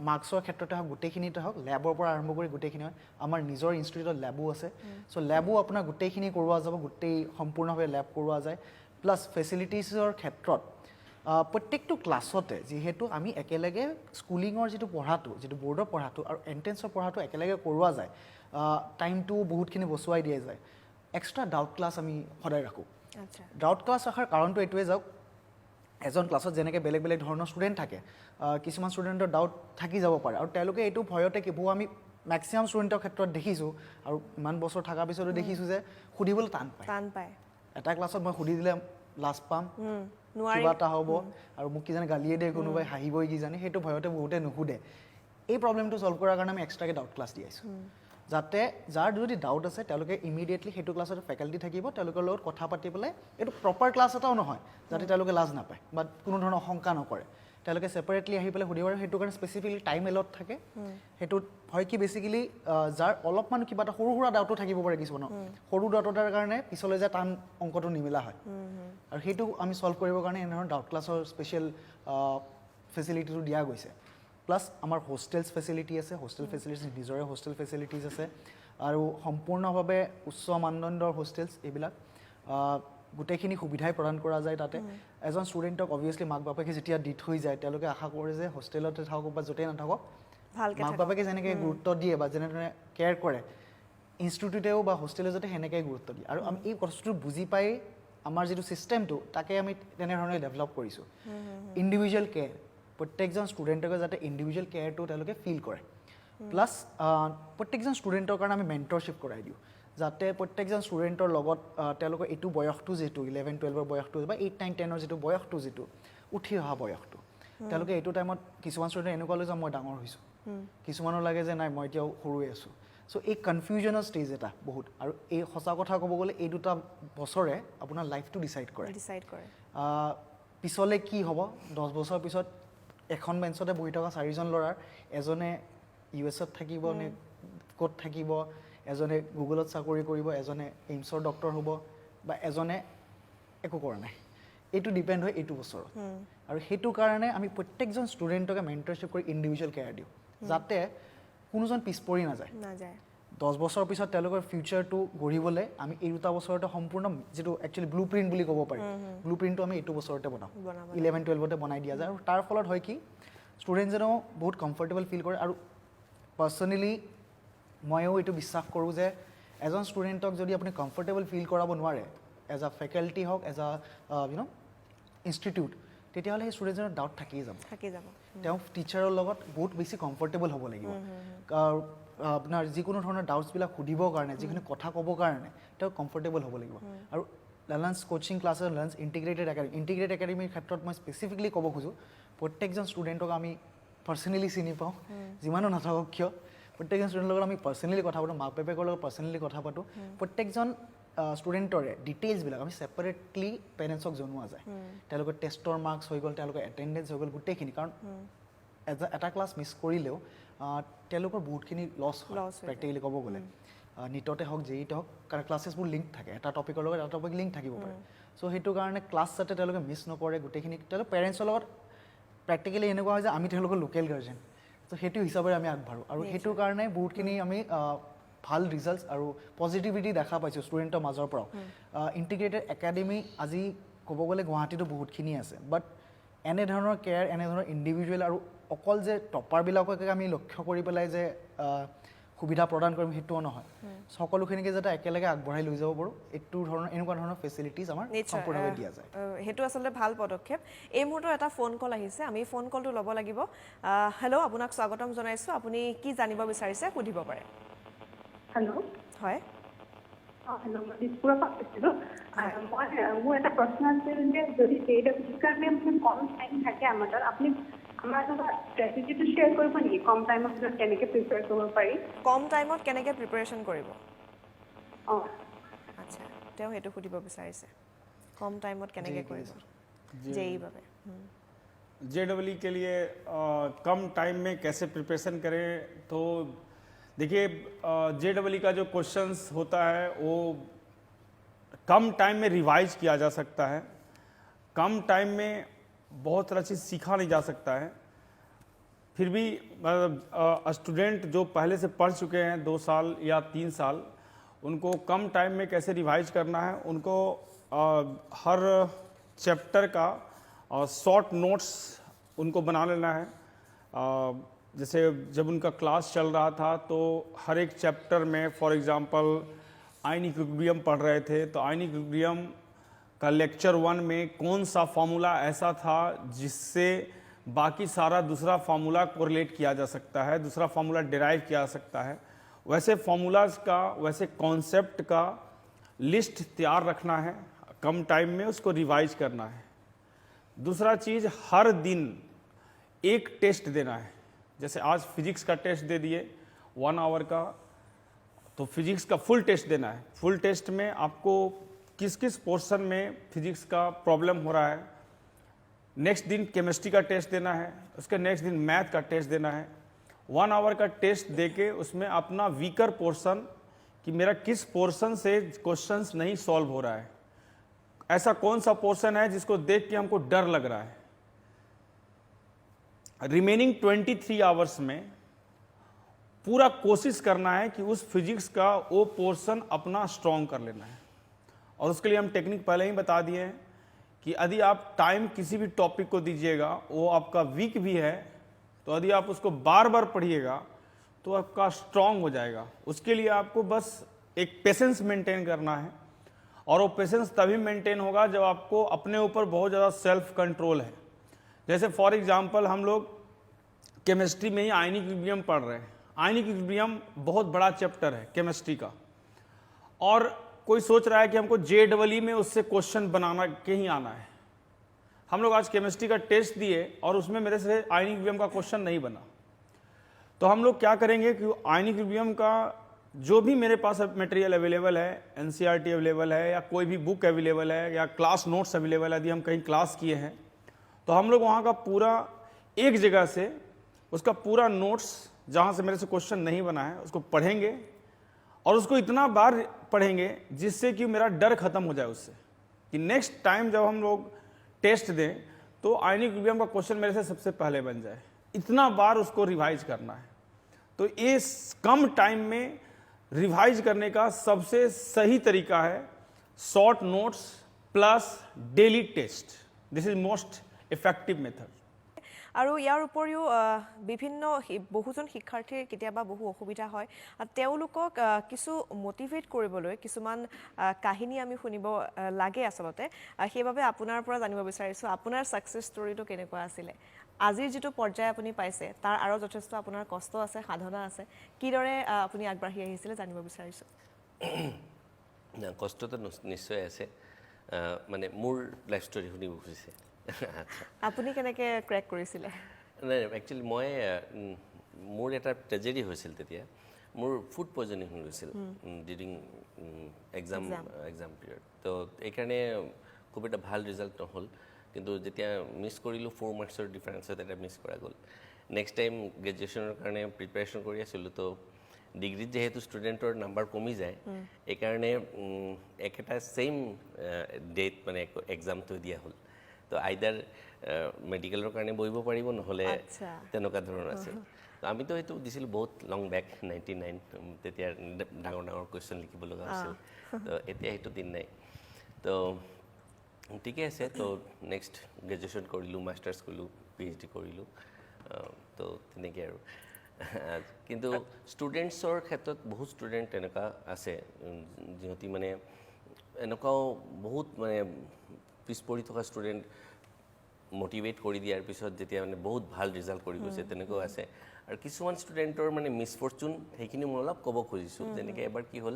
মাৰ্কছৰ ক্ষেত্ৰতে হওক, গোটেইখিনিতে হওক, লেবৰ পৰা আৰম্ভ কৰি গোটেইখিনি হয়। আমাৰ নিজৰ ইনষ্টিটিউটত লেবো আছে, চ' লেবো আপোনাৰ গোটেইখিনি কৰোৱা যাব, গোটেই সম্পূৰ্ণভাৱে লেব কৰোৱা যায়। প্লাছ ফেচিলিটিছৰ ক্ষেত্ৰত প্ৰত্যেকটো ক্লাছতে যিহেতু আমি একেলগে স্কুলিঙৰ যিটো পঢ়াটো, যিটো বৰ্ডৰ পঢ়াটো আৰু এণ্ট্ৰেঞ্চৰ পঢ়াটো একেলগে কৰোৱা যায়, টাইমটো বহুতখিনি বচুৱাই দিয়া যায়। এক্সট্ৰা ডাউট ক্লাছ আমি সদায় ৰাখোঁ আচ্ছা ডাউট ক্লাছ ৰখাৰ কাৰণটো এইটোৱে যাওক এজন ক্লাছত যেনেকৈ বেলেগ বেলেগ ধৰণৰ ষ্টুডেণ্ট থাকে কিছুমান ষ্টুডেণ্টৰ ডাউট থাকি যাব পাৰে আৰু তেওঁলোকে এইটো ভয়তে কিবোৰ আমি মেক্সিমাম ষ্টুডেণ্টৰ ক্ষেত্ৰত দেখিছোঁ আৰু ইমান বছৰ থকাৰ পিছতো দেখিছোঁ যে সুধিবলৈ টান পায় এটা ক্লাছত মই সুধি দিলে লাজ পাম কিবা এটা হ'ব আৰু মোক কিজানি গালিয়ে দিয়ে কোনোবাই হাঁহিবই কিজানি সেইটো ভয়তে বহুতে নুসুধে এই প্ৰব্লেমটো ছল্ভ কৰাৰ কাৰণে আমি এক্সট্ৰাকৈ ডাউট ক্লাছ দি আছোঁ যাতে যাৰ যদি ডাউট আছে তেওঁলোকে ইমিডিয়েটলি সেইটো ক্লাছত ফেকাল্টি থাকিব তেওঁলোকৰ লগত কথা পাতি পেলাই এইটো প্ৰপাৰ ক্লাছ এটাও নহয় যাতে তেওঁলোকে লাজ নাপায় বা কোনো ধৰণৰ শংকা নকৰে তেওঁলোকে ছেপাৰেটলি আহি পেলাই সুধিব আৰু সেইটো কাৰণে স্পেচিফিকেলি টাইম এলট থাকে সেইটোত হয় কি বেচিকেলি যাৰ অলপমান কিবা এটা সৰু সুৰা ডাউটো থাকিব পাৰে কিছুমানৰ সৰু ডাউট এটাৰ কাৰণে পিছলৈ যে টান অংকটো নিমিলা হয় আৰু সেইটো আমি ছল্ভ কৰিবৰ কাৰণে এনেধৰণৰ ডাউট ক্লাছৰ স্পেচিয়েল ফেচিলিটিটো দিয়া গৈছে প্লাছ আমাৰ হোষ্টেলছ ফেচিলিটি আছে হোষ্টেল ফেচিলিটিছ নিজৰে হোষ্টেল ফেচিলিটিছ আছে আৰু সম্পূৰ্ণভাৱে উচ্চ মানদণ্ডৰ হোষ্টেলছ এইবিলাক গোটেইখিনি সুবিধাই প্ৰদান কৰা যায় তাতে এজন ষ্টুডেণ্টক অভিয়াছলি মাক বাপেকে যেতিয়া দি থৈ যায় তেওঁলোকে আশা কৰে যে হোষ্টেলতে থাকক বা য'তেই নাথাকক মাক বাপেকে যেনেকৈ গুৰুত্ব দিয়ে বা যেনেদৰে কেয়াৰ কৰে ইনষ্টিটিউটেও বা হোষ্টেলে যাতে সেনেকৈ গুৰুত্ব দিয়ে আৰু আমি এই বস্তুটো বুজি পাই আমাৰ যিটো ছিষ্টেমটো তাকে আমি তেনেধৰণে ডেভেলপ কৰিছোঁ ইণ্ডিভিজুৱেল কেয়াৰ প্ৰত্যেকজন ষ্টুডেণ্টকে যাতে ইণ্ডিভিজুৱেল কেয়াৰটো তেওঁলোকে ফিল কৰে প্লাছ প্ৰত্যেকজন ষ্টুডেণ্টৰ কাৰণে আমি মেণ্টৰশ্বিপ কৰাই দিওঁ যাতে প্ৰত্যেকজন ষ্টুডেণ্টৰ লগত তেওঁলোকৰ এইটো বয়সটো যিটো 11-12 বয়সটো বা 8-9-10 যিটো বয়সটো যিটো উঠি অহা বয়সটো তেওঁলোকে এইটো টাইমত কিছুমান ষ্টুডেণ্ট এনেকুৱা লৈ যে মই ডাঙৰ হৈছোঁ কিছুমানৰ লাগে যে নাই মই এতিয়াও সৰুৱে আছোঁ চ' এই কনফিউজনৰ ষ্টেজ এটা বহুত আৰু এই সঁচা কথা ক'ব গ'লে এই দুটা বছৰে আপোনাৰ লাইফটো ডিচাইড কৰে পিছলৈ কি হ'ব 10 বছৰ পিছত এখন বেঞ্চতে বহি থকা 4জন ল'ৰাৰ এজনে US-ত থাকিব নে ক'ত থাকিব এজনে গুগলত চাকৰি কৰিব এজনে এইমছৰ ডক্টৰ হ'ব বা এজনে একো কৰা নাই এইটো ডিপেণ্ড হয় এইটো বছৰত আৰু সেইটো কাৰণে আমি প্ৰত্যেকজন ষ্টুডেণ্টকে মেণ্টৰশ্বিপ কৰি ইণ্ডিভিজুৱেল কেয়াৰ দিওঁ যাতে কোনোজন পিছ পৰি নাযায় 10 বছৰ পিছত তেওঁলোকৰ ফিউচাৰটো গঢ়িবলৈ আমি এই দুটা বছৰতে সম্পূৰ্ণ যিটো একচুৱেলি ব্লু প্ৰিণ্ট বুলি ক'ব পাৰি ব্লু প্ৰিণ্টটো আমি এইটো বছৰতে বনাওঁ 11-12তে বনাই দিয়া যায় আৰু তাৰ ফলত হয় কি ষ্টুডেণ্টজনেও বহুত কমফৰ্টেবল ফিল কৰে আৰু পাৰ্চনেলি ময়ো এইটো বিশ্বাস কৰোঁ যে এজন ষ্টুডেণ্টক যদি আপুনি কমফৰ্টেবল ফিল কৰাব নোৱাৰে এজ আ ফেকাল্টি হওক এজ আ ইনষ্টিটিউট তেতিয়াহ'লে সেই ষ্টুডেণ্টজনৰ ডাউট থাকিয়ে যাব তেওঁ টিচাৰৰ লগত বহুত বেছি কমফৰ্টেবল হ'ব লাগিব আপোনাৰ যিকোনো ধৰণৰ ডাউটছবিলাক সুধিবৰ কাৰণে যিখিনি কথা ক'বৰ কাৰণে তেওঁ কমফৰ্টেবল হ'ব লাগিব আৰু লাৰ্ণাৰ্ছ কোচিং ক্লাছৰ লাৰ্ণাৰ্ছ ইণ্টিগ্ৰেটেড একাডেমীৰ ক্ষেত্ৰত মই স্পেচিফিকেলি ক'ব খোজোঁ প্ৰত্যেকজন ষ্টুডেণ্টক আমি পাৰ্চনেলি চিনি পাওঁ যিমানো নাথাকক কিয় প্ৰত্যেকজন ষ্টুডেণ্টৰ লগত আমি পাৰ্চনেলি কথা পাতোঁ মাক বাপেকৰ লগত পাৰ্চনেলি কথা পাতোঁ প্ৰত্যেকজন ষ্টুডেণ্টৰে ডিটেইলছবিলাক আমি ছেপাৰেটলি পেৰেণ্টছক জনোৱা যায় তেওঁলোকৰ টেষ্টৰ মাৰ্কছ হৈ গ'ল তেওঁলোকৰ এটেণ্ডেঞ্চ হৈ গ'ল গোটেইখিনি কাৰণ এটা ক্লাছ মিছ কৰিলেও তেওঁলোকৰ বহুতখিনি লছ হয় প্ৰেক্টিকেলি ক'ব গ'লে নিটতে হওক জেইতে হওক কাৰণ ক্লাছেছবোৰ লিংক থাকে এটা টপিকৰ লগত এটা টপিক লিংক থাকিব পাৰে চ' সেইটো কাৰণে ক্লাছ যাতে তেওঁলোকে মিছ নকৰে গোটেইখিনি তেওঁলোকে পেৰেণ্টছৰ লগত প্ৰেক্টিকেলি এনেকুৱা হয় যে আমি তেওঁলোকৰ লোকেল গাৰ্জেন চ' সেইটো হিচাপে আমি আগবাঢ়োঁ আৰু সেইটো কাৰণে বহুতখিনি আমি ভাল ৰিজাল্টছ আৰু পজিটিভিটি দেখা পাইছোঁ ষ্টুডেণ্টৰ মাজৰ পৰাও ইণ্টিগ্ৰেটেড একাডেমি আজি ক'ব গ'লে গুৱাহাটীতো বহুতখিনি আছে বাট এনেধৰণৰ কেয়াৰ এনেধৰণৰ ইণ্ডিভিজুৱেল আৰু অকল যে টপাৰবিলাককে আমি লক্ষ্য কৰি পেলাই যে সুবিধা প্ৰদান কৰিম সেইটোও নহয় সকলোখিনিকে যাতে একেলগে আগবঢ়াই লৈ যাব পাৰোঁ এনেকুৱা ধৰণৰ ফেচিলিটিজ আমাৰ সম্পূৰ্ণভাৱে দিয়া যায় সেইটো আচলতে ভাল পদক্ষেপ এই মুহূৰ্তত এটা ফোন কল আহিছে আমি ফোন কলটো ল'ব লাগিব হেল্ল' আপোনাক স্বাগতম জনাইছোঁ আপুনি কি জানিব বিচাৰিছে সুধিব পাৰে হেল্ল' হয় হেল্ল' মই দিছপুৰৰ পৰা কৈছিলোঁ মোৰ এটা প্ৰশ্ন আছিল যে যদি JEE কাৰণে আপুনি কম টাইম থাকে আমাৰ তাত আপুনি আমাৰ লগত ষ্ট্ৰেটেজিটো শ্বেয়াৰ কৰিব নেকি কম টাইমৰ ভিতৰত কেনেকৈ প্ৰিপেয়াৰ কৰিব পাৰি কম টাইমত কেনেকৈ প্ৰিপেৰেশ্যন কৰিব অঁ আচ্ছা তেওঁ সেইটো সুধিব বিচাৰিছে কম টাইমত কেনেকৈ কৰিব JEE বাবে JEE के लिए कम टाइम में कैसे प्रिपरेशन करें तो देखिए JEE का जो क्वेश्चंस होता है वो कम टाइम में रिवाइज किया जा सकता है कम टाइम में बहुत सारा चीज़ सीखा नहीं जा सकता है फिर भी स्टूडेंट जो पहले से पढ़ चुके हैं 2 साल या 3 साल उनको कम टाइम में कैसे रिवाइज करना है उनको हर चैप्टर का शॉर्ट नोट्स उनको बना लेना है जैसे जब उनका क्लास चल रहा था तो हर एक चैप्टर में फॉर एग्जांपल आयन इक्विलिब्रियम पढ़ रहे थे, तो आयन इक्विलिब्रियम का लेक्चर 1 में कौन सा फार्मूला ऐसा था जिससे बाकी सारा दूसरा फार्मूला कोरिलेट किया जा सकता है, दूसरा फार्मूला डिराइव किया जा सकता है, वैसे फार्मूलाज का, वैसे कॉन्सेप्ट का लिस्ट तैयार रखना है, कम टाइम में उसको रिवाइज करना है। दूसरा चीज़, हर दिन एक टेस्ट देना है। जैसे आज फिजिक्स का टेस्ट दे दिए 1 आवर का, तो फिजिक्स का फुल टेस्ट देना है। फुल टेस्ट में आपको किस किस पोर्शन में फिजिक्स का प्रॉब्लम हो रहा है, नेक्स्ट दिन केमिस्ट्री का टेस्ट देना है, उसके नेक्स्ट दिन मैथ का टेस्ट देना है। 1 आवर का टेस्ट देके उसमें अपना वीकर पोर्शन कि मेरा किस पोर्शन से क्वेश्चंस नहीं सॉल्व हो रहा है, ऐसा कौन सा पोर्शन है जिसको देख के हमको डर लग रहा है। रिमेनिंग 23 आवर्स में पूरा कोशिश करना है कि उस फिजिक्स का वो पोर्शन अपना स्ट्रॉन्ग कर लेना है। और उसके लिए हम टेक्निक पहले ही बता दिए हैं कि यदि आप टाइम किसी भी टॉपिक को दीजिएगा, वो आपका वीक भी है, तो यदि आप उसको बार बार पढ़िएगा तो आपका स्ट्रॉन्ग हो जाएगा। उसके लिए आपको बस एक पेशेंस मेंटेन करना है, और वो पेशेंस तभी मेंटेन होगा जब आपको अपने ऊपर बहुत ज़्यादा सेल्फ कंट्रोल है। जैसे फॉर एग्जांपल हम लोग केमिस्ट्री में ही आयनिक इक्विलिब्रियम पढ़ रहे हैं। आयनिक इक्विलिब्रियम बहुत बड़ा चैप्टर है केमिस्ट्री का, और कोई सोच रहा है कि हमको JEE में उससे क्वेश्चन बनाना के ही आना है। हम लोग आज केमिस्ट्री का टेस्ट दिए और उसमें मेरे से आयनिक इक्विलिब्रियम का क्वेश्चन नहीं बना, तो हम लोग क्या करेंगे कि आयनिक इक्विलिब्रियम का जो भी मेरे पास मटेरियल अवेलेबल है, NCERT अवेलेबल है, या कोई भी बुक अवेलेबल है, या क्लास नोट्स अवेलेबल है, यदि हम कहीं क्लास किए हैं तो हम लोग वहाँ का पूरा एक जगह से उसका पूरा नोट्स जहाँ से मेरे से क्वेश्चन नहीं बना है उसको पढ़ेंगे, और उसको इतना बार पढ़ेंगे जिससे कि मेरा डर खत्म हो जाए उससे, कि नेक्स्ट टाइम जब हम लोग टेस्ट दें तो आयनिक इक्विलिब्रियम का क्वेश्चन मेरे से सबसे पहले बन जाए। इतना बार उसको रिवाइज करना है। तो ये कम टाइम में रिवाइज करने का सबसे सही तरीका है short notes plus daily test. This is most effective method. আৰু ইয়াৰ উপৰিও বিভিন্ন বহুজন শিক্ষাৰ্থীৰ কেতিয়াবা বহু অসুবিধা হয়, তেওঁলোকক কিছু মটিভেট কৰিবলৈ কিছুমান কাহিনী আমি শুনিব লাগে আচলতে। সেইবাবে আপোনাৰ পৰা জানিব বিচাৰিছোঁ আপোনাৰ ছাকচেছ ষ্টৰিটো কেনেকুৱা আছিলে, আজিৰ যিটো পৰ্যায় আপুনি পাইছে তাৰ আৰু যথেষ্ট আপোনাৰ কষ্ট আছে, সাধনা আছে, কিদৰে আপুনি আগবাঢ়ি আহিছিলে জানিব বিচাৰিছোঁ। কষ্টটো নিশ্চয় আছে, মানে মোৰ লাইফ ষ্টৰি শুনিব খুজিছে। আপুনি কেনেকৈ ক্ৰেক কৰিছিলে? নাই, একচুৱেলি মই মোৰ এটা ট্ৰেজেডি হৈছিল তেতিয়া। মোৰ ফুড পয়জনিং হৈ গৈছিল ডিউৰিং এক্সাম পিৰিয়ড। তো এইকাৰণে খুব এটা ভাল ৰিজাল্ট নহ'ল, কিন্তু যেতিয়া মিছ কৰিলোঁ 4 মাৰ্কছৰ ডিফাৰেঞ্চত এটা মিছ কৰা গ'ল। নেক্সট টাইম গ্ৰেজুৱেশ্যনৰ কাৰণে প্ৰিপেৰেশ্যন কৰি আছিলোঁ, তো ডিগ্ৰীত যেহেতু ষ্টুডেণ্টৰ নাম্বাৰ কমি যায়, এইকাৰণে একেটা ছেইম ডেট মানে এক্সামটো দিয়া হ'ল। তো আইদাৰ মেডিকেলৰ কাৰণে বহিব পাৰিব, নহ'লে তেনেকুৱা ধৰণৰ আছিল। তো আমিতো সেইটো দিছিলোঁ বহুত লং বেক 99, তেতিয়া ডাঙৰ ডাঙৰ কুৱেশ্যন লিখিব লগা হৈছিল। তো এতিয়া সেইটো দিন নাই। তো ঠিকে আছে, তো নেক্সট গ্ৰেজুৱেশ্যন কৰিলোঁ, মাষ্টাৰ্ছ কৰিলোঁ, PhD কৰিলোঁ। তো তেনেকৈ আৰু। কিন্তু ষ্টুডেণ্টছৰ ক্ষেত্ৰত বহুত ষ্টুডেণ্ট এনেকুৱা আছে যিহঁতি মানে এনেকুৱাও বহুত মানে পিছ পৰি থকা ষ্টুডেণ্ট মটিভেট কৰি দিয়াৰ পিছত যেতিয়া মানে বহুত ভাল ৰিজাল্ট কৰি গৈছে তেনেকুৱাও আছে। আৰু কিছুমান ষ্টুডেণ্টৰ মানে মিছফৰ্চুন, সেইখিনি মই অলপ ক'ব খুজিছোঁ। যেনেকৈ এবাৰ কি হ'ল,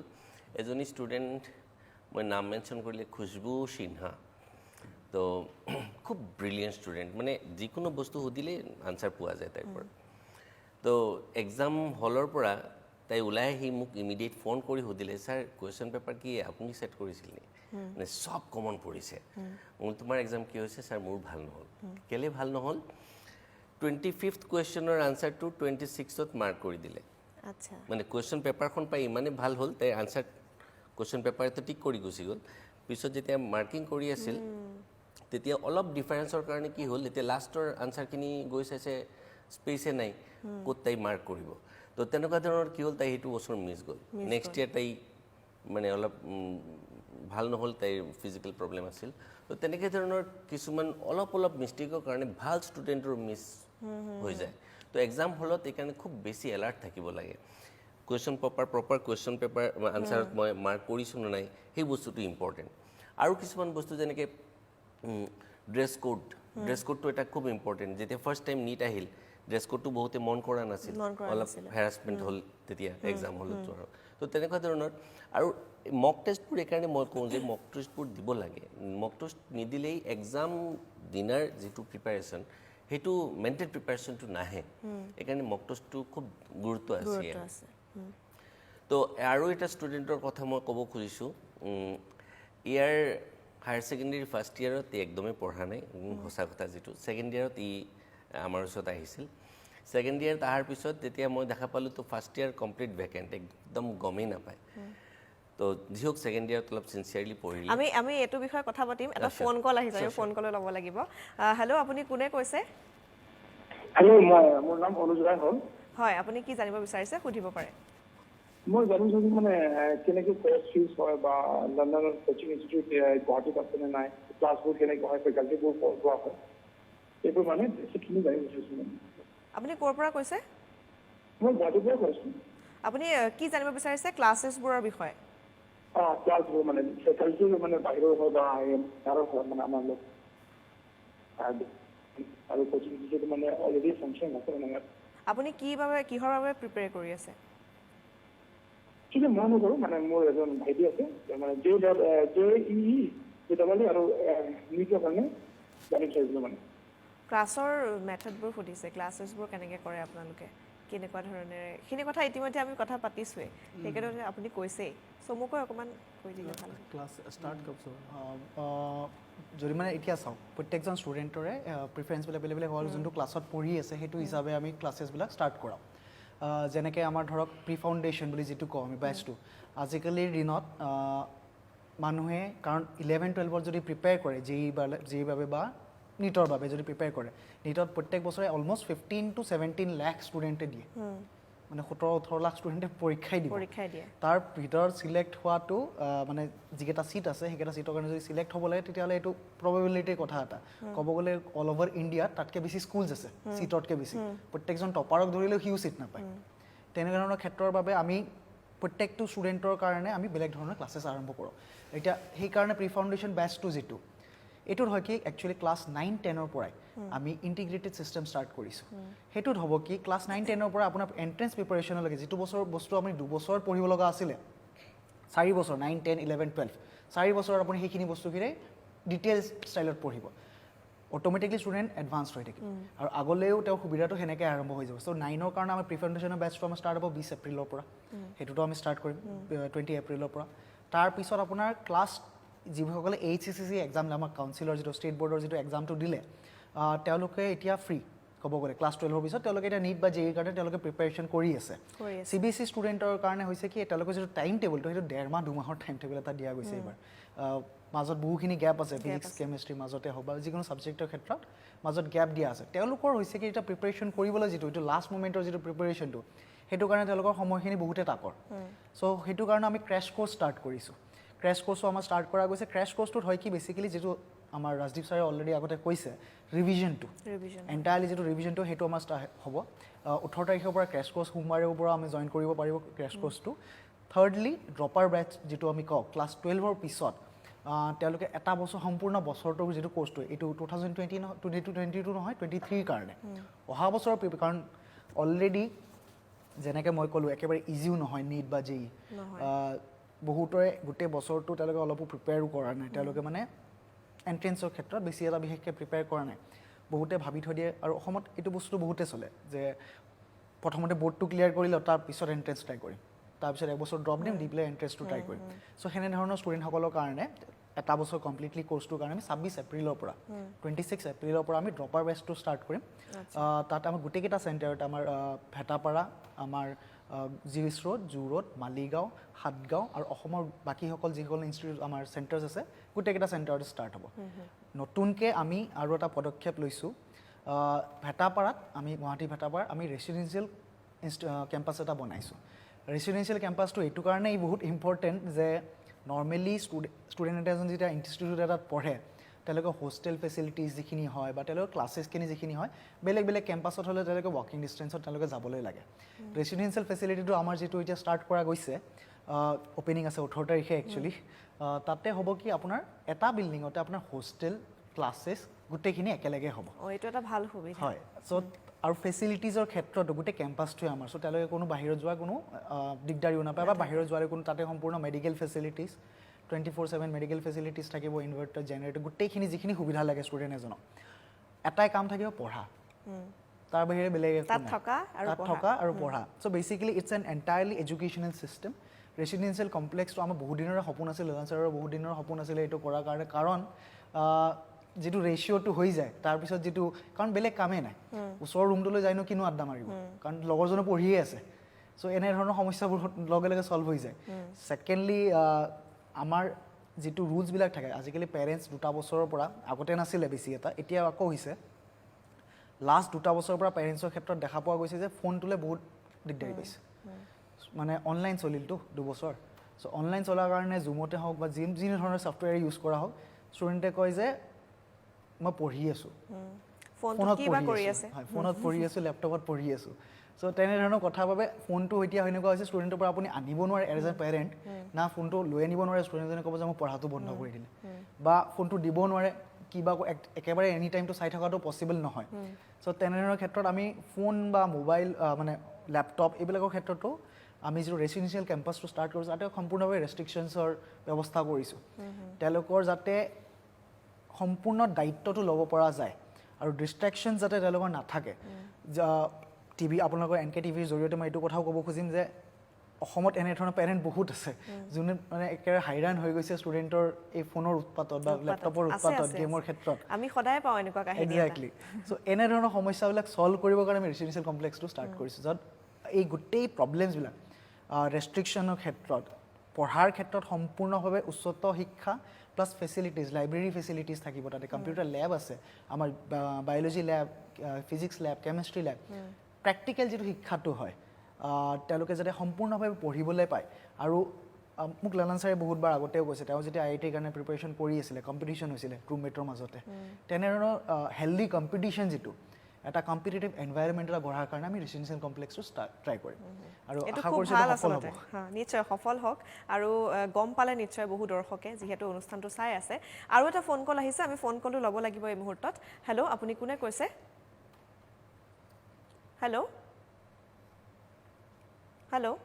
এজনী ষ্টুডেণ্ট, মই নাম মেনশ্যন কৰিলে, খুশবু সিনহা। তো খুব ব্ৰিলিয়েণ্ট ষ্টুডেণ্ট, মানে যিকোনো বস্তু সুধিলেই আনচাৰ পোৱা যায় তাইৰ পৰা। তো এক্সাম হলৰ পৰা তাই ওলাই আহি মোক ইমিডিয়েট ফোন কৰি সুধিলে, ছাৰ কুৱেশ্যন পেপাৰ কি আপুনি ছেট কৰিছিল নি? মানে সব কমন পৰিছে। মোৰ তোমাৰ এক্সাম কি হৈছে? ছাৰ মোৰ ভাল নহ'ল। কেলৈ ভাল নহ'ল? 25th কুৱেশ্যনৰ আনচাৰটো 26ত মাৰ্ক কৰি দিলে। মানে কুৱেশ্যন পেপাৰখন পাই ইমানে ভাল হ'ল, তাইৰ আনচাৰ কুৱেশ্যন পেপাৰটো টিক কৰি গুচি গ'ল। পিছত যেতিয়া মাৰ্কিং কৰি আছিল তেতিয়া অলপ ডিফাৰেঞ্চৰ কাৰণে কি হ'ল, এতিয়া লাষ্টৰ আনচাৰখিনি গৈ চাইছে স্পেচে নাই, ক'ত তাই মাৰ্ক কৰিব। তো তেনেকুৱা ধৰণৰ কি হ'ল, তাই সেইটো বছৰ মিছ গ'ল। নেক্সট ইয়েৰ তাই মানে অলপ ভাল নহ'ল, তাইৰ ফিজিকেল প্ৰব্লেম আছিল। তো তেনেকৈ ধৰণৰ কিছুমান অলপ মিষ্টেকৰ কাৰণে ভাল ষ্টুডেণ্টৰ মিছ হৈ যায়। তো এক্সাম হলত এইকাৰণে খুব বেছি এলাৰ্ট থাকিব লাগে। কুৱেশ্যন প্ৰপাৰ কুৱেশ্যন পেপাৰ আনচাৰত মই মাৰ্ক কৰিছোঁ নে নাই সেই বস্তুটো ইম্পৰ্টেণ্ট আৰু কিছুমান বস্তু যেনেকৈ ড্ৰেছ কোডটো এটা খুব ইম্পৰ্টেণ্ট যেতিয়া ফাৰ্ষ্ট টাইম নীট আহিল ড্ৰেছ কোডটো বহুতে মন কৰা নাছিল অলপ হেৰাছমেণ্ট হ'ল তেতিয়া এক্সাম হলত যোৱাৰ তো তেনেকুৱা ধৰণৰ আৰু মক টেষ্টবোৰ এইকাৰণে মই কওঁ যে মক টেষ্টবোৰ দিব লাগে মক টেষ্ট নিদিলেই এক্সাম দিনাৰ যিটো প্ৰিপাৰেশ্যন সেইটো মেণ্টেল প্ৰিপাৰেশ্যনটো নাহে এইকাৰণে মক টেষ্টটো খুব গুৰুত্ব আছে তো আৰু এটা ষ্টুডেণ্টৰ কথা মই ক'ব খুজিছোঁ ইয়াৰ হায়াৰ ছেকেণ্ডেৰী ফাৰ্ষ্ট ইয়েৰত ই একদমেই পঢ়া নাই সঁচা কথা যিটো ছেকেণ্ড ইয়েৰত ই আমাৰ ওচৰত আহিছিল ছেকেণ্ড ইয়েৰত অহাৰ পিছত যেতিয়া মই দেখা পালোঁ তো ফাৰ্ষ্ট ইয়েৰ কমপ্লিট ভেকেণ্ট একদম গমেই নাপায় তো যি হওক ছেকেণ্ড ইয়েৰত অলপ চিনচিয়াৰলি পঢ়িলে আমি এইটো বিষয়ে কথা পাতিম এটা ফোন কল আহিছে আমি ফোন কল ল'ব লাগিব হেল্ল' আপুনি কোনে কৈছে হেল্ল' মোৰ নাম অনুজ ৰায় হ'ল হয় আপুনি কি জানিব বিচাৰিছে সুধিব পাৰে মই জানিব বিচাৰিছোঁ মানে কেনেকৈ কৰ্চ ফিজ হয় বা লণ্ডনৰ কোচিং ইনষ্টিটিউট গুৱাহাটীত আছে নে নাই ক্লাছবোৰ কেনেকৈ হয় ফেকাল্টিবোৰ পঢ়োৱা হয় এইবোৰ মানে বেছিকখিনি জানিব বিচাৰিছোঁ মানে আপুনি ক'ৰ পৰা কৈছে মই গুৱাহাটীৰ পৰা কৈছোঁ আপুনি কি জানিব বিচাৰিছে ক্লাছেছবোৰৰ বিষয়ে ক্লাছবোৰ মানে ফেকাল্টিৰ মানে বাহিৰৰ হয় বা ইয়াৰ হয় মানে আমাৰ লগ আৰু কোচিং ইনষ্টিটিউট মানে অলৰেডি ফাংচন আছে মানে ইয়াত আপুনি কিহৰ বাবে প্ৰিপেয়াৰ কৰি আছে কিন্তু মই নকৰোঁ মানে মোৰ এজন ভাইটি আছে মানে JEE আৰু নিটৰ কাৰণে জানিব বিচাৰিছিলোঁ মানে ক্লাছৰ মেথডবোৰ সুধিছে ক্লাছেছবোৰ কেনেকৈ কৰে আপোনালোকে কেনেকুৱা ধৰণেৰে সেইখিনি কথা ইতিমধ্যে আমি কথা পাতিছোঁৱেই সেইকাৰণে আপুনি কৈছেই চমুকৈ অকণমান কৈ দিলে ভাল ক্লাছ ষ্টাৰ্ট কৰছোঁ যদি মানে এতিয়া চাওঁ প্ৰত্যেকজন ষ্টুডেণ্টৰে প্ৰিফাৰেঞ্চবিলাক বেলেগ বেলেগ হ'ল যোনটো ক্লাছত পঢ়ি আছে সেইটো হিচাপে আমি ক্লাছেছবিলাক ষ্টাৰ্ট কৰাওঁ যেনেকৈ আমাৰ ধৰক প্ৰি ফাউণ্ডেশ্যন বুলি যিটো কওঁ আমি বেচটো আজিকালিৰ দিনত মানুহে কাৰণ 11-12ত যদি প্ৰিপেয়াৰ কৰে JEE বাবে বা নিটৰ বাবে যদি প্ৰিপেয়াৰ কৰে নিটত প্ৰত্যেক বছৰে অলমষ্ট 15 to 17 লাখ ষ্টুডেণ্টে দিয়ে মানে 17-18 লাখ ষ্টুডেণ্টে পৰীক্ষাই দিয়ে তাৰ ভিতৰত চিলেক্ট হোৱাটো মানে যিকেইটা ছিট আছে সেইকেইটা ছিটৰ কাৰণে যদি চিলেক্ট হ'ব লাগে তেতিয়াহ'লে এইটো প্ৰবেবিলিটিৰ কথা এটা ক'ব গ'লে অল অভাৰ ইণ্ডিয়াত তাতকৈ বেছি স্কুলছ আছে ছিটতকৈ বেছি প্ৰত্যেকজন টপাৰক ধৰিলেও সিও ছিট নাপায় তেনেকুৱা ধৰণৰ ক্ষেত্ৰৰ বাবে আমি প্ৰত্যেকটো ষ্টুডেণ্টৰ কাৰণে আমি বেলেগ ধৰণৰ ক্লাছেছ আৰম্ভ কৰোঁ এতিয়া সেইকাৰণে প্ৰি ফাউণ্ডেশ্যন বেচটো যিটো এইটোত হয় কি একচুৱেলি ক্লাছ 9-10ৰ পৰাই আমি ইণ্টিগ্ৰেটেড ছিষ্টেম ষ্টাৰ্ট কৰিছোঁ সেইটোত হ'ব কি ক্লাছ 9-10ৰ পৰা আপোনাৰ এণ্ট্ৰেঞ্চ প্ৰিপাৰেশ্যনলৈকে যিটো বস্তু আপুনি 2 বছৰত পঢ়িব লগা আছিলে 4 বছৰ 9-10-11-12 4 বছৰত আপুনি সেইখিনি বস্তুখিনি ডিটেইলছ ষ্টাইলত পঢ়িব অট'মেটিকলি ষ্টুডেণ্ট এডভান্স হৈ থাকিব আৰু আগলৈও তেওঁৰ সুবিধাটো সেনেকৈ আৰম্ভ হৈ যাব চ' 9ৰ কাৰণে আমাৰ প্ৰি ফাউণ্ডেশ্যনৰ বেচটো আমাৰ ষ্টাৰ্ট হ'ব 20 এপ্ৰিলৰ পৰা সেইটোতো আমি ষ্টাৰ্ট কৰিম 20 এপ্ৰিলৰ পৰা তাৰপিছত আপোনাৰ ক্লাছ যিসকলে HCCC এক্সাম আমাক কাউন্সিলৰ যিটো ষ্টেট বৰ্ডৰ যিটো এক্সামটো দিলে তেওঁলোকে এতিয়া ফ্ৰী ক'ব গ'লে ক্লাছ 12ৰ পিছত তেওঁলোকে এতিয়া নিট বা JEE কাৰণে তেওঁলোকে প্ৰিপাৰেশ্যন কৰি আছে CBSE ষ্টুডেণ্টৰ কাৰণে হৈছে কি তেওঁলোকৰ যিটো টাইম টেবুলটো সেইটো 1.5 মাহ 2 মাহৰ টাইম টেবুল এটা দিয়া গৈছে এইবাৰ মাজত বহুখিনি গেপ আছে ফিজিক্স কেমেষ্ট্ৰিৰ মাজতে হওক বা যিকোনো ছাবজেক্টৰ ক্ষেত্ৰত মাজত গেপ দিয়া আছে তেওঁলোকৰ হৈছে কি এতিয়া প্ৰিপাৰেশ্যন কৰিবলৈ যিটো এইটো লাষ্ট মোমেণ্টৰ যিটো প্ৰিপাৰেশ্যনটো সেইটো কাৰণে তেওঁলোকৰ সময়খিনি বহুতে তাকৰ চ' সেইটো কাৰণে আমি ক্ৰেছ কোৰ্চ ষ্টাৰ্ট কৰিছোঁ ক্ৰেছ কোৰ্চো আমাৰ ষ্টাৰ্ট কৰা গৈছে ক্ৰেছ কোৰ্চটোত হয় কি বেছিকেলি যিটো আমাৰ ৰাজদীপ ছাৰে অলৰেডি আগতে কৈছে ৰিভিজনটো এণ্টায়াৰলি যিটো ৰিভিজনটো সেইটো আমাৰ হ'ব 18 তাৰিখৰ পৰা ক্ৰেছ কোৰ্চ সোমবাৰৰ পৰা আমি জইন কৰিব পাৰিব ক্ৰেছ কোৰ্চটো থাৰ্ডলি ড্ৰপাৰ বেচ যিটো আমি কওঁ ক্লাছ 12ৰ পিছত তেওঁলোকে এটা বছৰ সম্পূৰ্ণ বছৰটোৰ যিটো কোৰ্চটো এইটো 2022 নহয় 23ৰ কাৰণে অহা বছৰৰ কাৰণ অলৰেডি যেনেকৈ মই ক'লোঁ একেবাৰে ইজিও নহয় নিট বা JEE বহুতৰে গোটেই বছৰটো তেওঁলোকে অলপো প্ৰিপেয়াৰো কৰা নাই তেওঁলোকে মানে এণ্ট্ৰেঞ্চৰ ক্ষেত্ৰত বেছি এটা বিশেষকৈ প্ৰিপেয়াৰ কৰা নাই বহুতে ভাবি থৈ দিয়ে আৰু অসমত এইটো বস্তু বহুতে চলে যে প্ৰথমতে বৰ্ডটো ক্লিয়াৰ কৰি লওঁ তাৰপিছত এণ্ট্ৰেঞ্চ ট্ৰাই কৰিম তাৰপিছত এবছৰ ড্ৰপ দিম দি পেলাই এণ্ট্ৰেঞ্চটো ট্ৰাই কৰিম চ' সেনেধৰণৰ ষ্টুডেণ্টসকলৰ কাৰণে এটা বছৰ কমপ্লিটলি কোৰ্চটোৰ কাৰণে আমি 26 এপ্ৰিলৰ পৰা 26 এপ্ৰিলৰ পৰা আমি ড্ৰপাৰ বেচটো ষ্টাৰ্ট কৰিম তাত আমাৰ গোটেইকেইটা চেণ্টাৰত আমাৰ ভেটাপাৰা আমাৰ জিৰিছ road zoo road Maligaon Satgaon আৰু অসমৰ বাকীসকল যিসকল ইনষ্টিটিউট আমাৰ চেণ্টাৰ্ছ আছে গোটেইকেইটা চেণ্টাৰত ষ্টাৰ্ট হ'ব নতুনকৈ আমি আৰু এটা পদক্ষেপ লৈছোঁ ভেটাপাৰাত আমি গুৱাহাটী ভেটাপাৰাত আমি ৰেচিডেঞ্চিয়েল কেম্পাছ এটা বনাইছোঁ ৰেচিডেঞ্চিয়েল কেম্পাছটো এইটো কাৰণেই বহুত ইম্পৰ্টেণ্ট যে নৰ্মেলি ষ্টুডেণ্ট এজন যেতিয়া ইনষ্টিটিউট এটাত পঢ়ে তেওঁলোকৰ হোষ্টেল ফেচিলিটিজ যিখিনি হয় বা তেওঁলোকৰ ক্লাছেছখিনি যিখিনি হয় বেলেগ বেলেগ কেম্পাছত হ'লে তেওঁলোকে ৱাকিং ডিষ্টেঞ্চত তেওঁলোকে যাবলৈ লাগে ৰেচিডেঞ্চিয়েল ফেচিলিটিটো আমাৰ যিটো এতিয়া ষ্টাৰ্ট কৰা গৈছে অ'পেনিং আছে 18 তাৰিখে একচুৱেলি তাতে হ'ব কি আপোনাৰ এটা বিল্ডিঙতে আপোনাৰ হোষ্টেল ক্লাছেছ গোটেইখিনি একেলগে হ'ব এইটো এটা ভাল সুবিধা হয় চ' আৰু ফেচিলিটিজৰ ক্ষেত্ৰতো গোটেই কেম্পাছটোৱে আমাৰ চ' তেওঁলোকে কোনো বাহিৰত যোৱা কোনো দিগদাৰিও নাপায় বা বাহিৰত যোৱাৰ কোনো তাতে সম্পূৰ্ণ মেডিকেল ফেচিলিটিজ 24/7 মেডিকেল ফেচিলিটিজ থাকিব ইনভাৰ্টাৰ জেনেৰেটৰ গোটেইখিনি যিখিনি সুবিধা লাগে ষ্টুডেণ্ট এজনক এটাই কাম থাকিব পঢ়া তাৰ বাহিৰে বেলেগ একো তাত নাই। থকা আৰু তাত থকা আৰু পঢ়া so' basically it's an entirely educational system residential কমপ্লেক্সটো আমাৰ বহুত দিনৰে সপোন আছিল ললান ছাৰৰ বহুত দিনৰ সপোন আছিলে এইটো কৰাৰ কাৰণে কাৰণ যিটো ৰেচিঅ'টো হৈ যায় তাৰপিছত যিটো কাৰণ বেলেগ কামেই নাই ওচৰৰ ৰুমটোলৈ যায়নো কিনো আড্ডা মাৰিব কাৰণ লগৰজনে পঢ়িয়ে আছে চ' এনেধৰণৰ সমস্যাবোৰ লগে লগে ছল্ভ হৈ যায় ছেকেণ্ডলি আমাৰ যিটো ৰুলছবিলাক থাকে আজিকালি পেৰেণ্টছ 2 বছৰৰ পৰা আগতে নাছিলে বেছি এটা এতিয়া আকৌ হৈছে লাষ্ট 2 বছৰৰ পৰা পেৰেণ্টছৰ ক্ষেত্ৰত দেখা পোৱা গৈছে যে ফোনটোলৈ বহুত দিগদাৰি পাইছে মানে অনলাইন চলিলতো 2 বছৰ চ' অনলাইন চলাৰ কাৰণে জুমতে হওক বা যি ধৰণৰ ছফ্টৱেৰ ইউজ কৰা হওক ষ্টুডেণ্টে কয় যে মই পঢ়ি আছোঁ ফোনত পঢ়ি আছোঁ লেপটপত পঢ়ি আছোঁ চ' তেনেধৰণৰ কথাৰ বাবে ফোনটো এতিয়া এনেকুৱা হৈছে ষ্টুডেণ্টৰ পৰা আপুনি আনিব নোৱাৰে এজ এ পেৰেণ্ট না ফোনটো লৈ আনিব নোৱাৰে ষ্টুডেণ্টজনে ক'ব যে মই পঢ়াটো বন্ধ কৰি দিলে বা ফোনটো দিব নোৱাৰে কিবা একেবাৰে এনি টাইমটো চাই থকাটো পচিবল নহয় চ' তেনেধৰণৰ ক্ষেত্ৰত আমি ফোন বা মোবাইল মানে লেপটপ এইবিলাকৰ ক্ষেত্ৰতো আমি যিটো ৰেচিডেঞ্চিয়েল কেম্পাছটো ষ্টাৰ্ট কৰিছোঁ তাতে সম্পূৰ্ণভাৱে ৰেষ্ট্ৰিকশ্যনছৰ ব্যৱস্থা কৰিছোঁ তেওঁলোকৰ যাতে সম্পূৰ্ণ দায়িত্বটো ল'ব পৰা যায় আৰু ডিষ্ট্ৰেকশ্যন যাতে তেওঁলোকৰ নাথাকে টিভি আপোনালোকৰ NK-TVৰ জৰিয়তে মই এইটো কথাও ক'ব খুজিম যে অসমত এনেধৰণৰ পেৰেণ্ট বহুত আছে যোনে মানে একেবাৰে হাইৰাণ হৈ গৈছে ষ্টুডেণ্টৰ এই ফোনৰ উৎপাতত বা লেপটপৰ উৎপাতত গেমৰ ক্ষেত্ৰত আমি সদায় পাওঁ এনেকুৱা কাহিনী এক্সেক্টলি চ' এনেধৰণৰ সমস্যাবিলাক ছল্ভ কৰিবৰ কাৰণে আমি ৰেচিডেঞ্চিয়েল কমপ্লেক্সটো ষ্টাৰ্ট কৰিছোঁ য'ত এই গোটেই প্ৰব্লেমছবিলাক ৰেষ্ট্ৰিকশ্যনৰ ক্ষেত্ৰত পঢ়াৰ ক্ষেত্ৰত সম্পূৰ্ণভাৱে উচ্চত শিক্ষা প্লাছ ফেচিলিটিজ লাইব্ৰেৰী ফেচিলিটিজ থাকিব তাতে কম্পিউটাৰ লেব আছে আমাৰ বায়'লজি লেব ফিজিক্স লেব কেমেষ্ট্ৰি লেব প্ৰেক্টিকেল যিটো শিক্ষাটো হয় তেওঁলোকে যাতে সম্পূৰ্ণভাৱে পঢ়িবলৈ পায় আৰু মোক ললান ছাৰে বহুতবাৰ আগতেও কৈছে তেওঁ যেতিয়া IITৰ কাৰণে প্ৰিপেৰেশ্যন কৰি আছিলে কম্পিটিশ্যন হৈছিলে ৰুমমেটৰ মাজতে তেনেধৰণৰ হেল্ডি কম্পিটিশ্যন যিটো এটা কম্পিটিটিভ এনভাইৰনমেণ্ট এটা গঢ়াৰ কাৰণে আমি ৰেচিডেঞ্চিয়েল কমপ্লেক্সটো ট্ৰাই কৰিম আৰু আশা কৰিছোঁ সফল হ'ব নিশ্চয় সফল হওক আৰু গম পালে নিশ্চয় বহু দৰ্শকে যিহেতু অনুষ্ঠানটো চাই আছে আৰু এটা ফোন কল আহিছে আমি ফোন কলটো ল'ব লাগিব এই মুহূৰ্তত হেল্ল' আপুনি কোনে কৈছে হেল্ল' হেল্ল'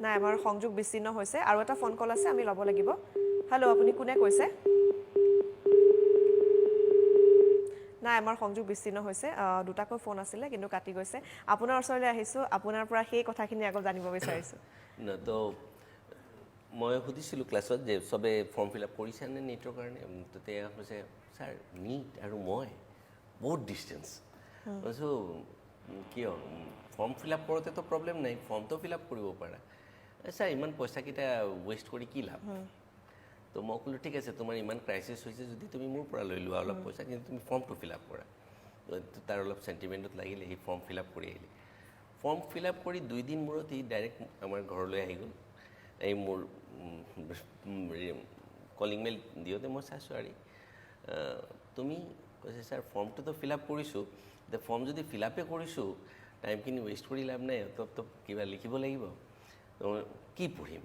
নাই আমাৰ সংযোগ বিচ্ছিন্ন হৈছে আৰু এটা ফোন কল আছে আমি ল'ব লাগিব হেল্ল' আপুনি কোনে কৈছে নাই আমাৰ সংযোগ বিচ্ছিন্ন হৈছে দুটাকৈ ফোন আছিলে কিন্তু কাটি গৈছে আপোনাৰ ওচৰলৈ আহিছোঁ আপোনাৰ পৰা সেই কথাখিনি আকৌ জানিব বিচাৰিছোঁ তো মই সুধিছিলোঁ ক্লাছত যে চবে ফৰ্ম ফিল আপ কৰিছেনে নীটৰ কাৰণে তেতিয়া কৈছে ছাৰ নীট আৰু মই বহুত ডিষ্টেঞ্চ কৈছোঁ কিয় ফৰ্ম ফিল আপ কৰোঁতেতো প্ৰব্লেম নাই ফৰ্মটো ফিল আপ কৰিব পাৰা ছাৰ ইমান পইচাকেইটা ৱেষ্ট কৰি কি লাভ তো মই ক'লোঁ ঠিক আছে তোমাৰ ইমান ক্ৰাইচিছ হৈছে যদি তুমি মোৰ পৰা লৈ লোৱা অলপ পইচা কিন্তু তুমি ফৰ্মটো ফিল আপ কৰা তাৰ অলপ চেণ্টিমেণ্টত লাগিলে সি ফৰ্ম ফিল আপ কৰি আহিলে ফৰ্ম ফিল আপ কৰি 2 দিন মূৰত সি ডাইৰেক্ট আমাৰ ঘৰলৈ আহি গ'ল এই মোৰ কলিং মেইল দিওঁতে মই চাইছোঁ আৰু তুমি কৈছে ছাৰ ফৰ্মটোতো ফিল আপ কৰিছোঁ এতিয়া ফৰ্ম যদি ফিল আপে কৰিছোঁ টাইমখিনি ৱেষ্ট কৰি লাভ নাই তো কিবা লিখিব লাগিব কি পঢ়িম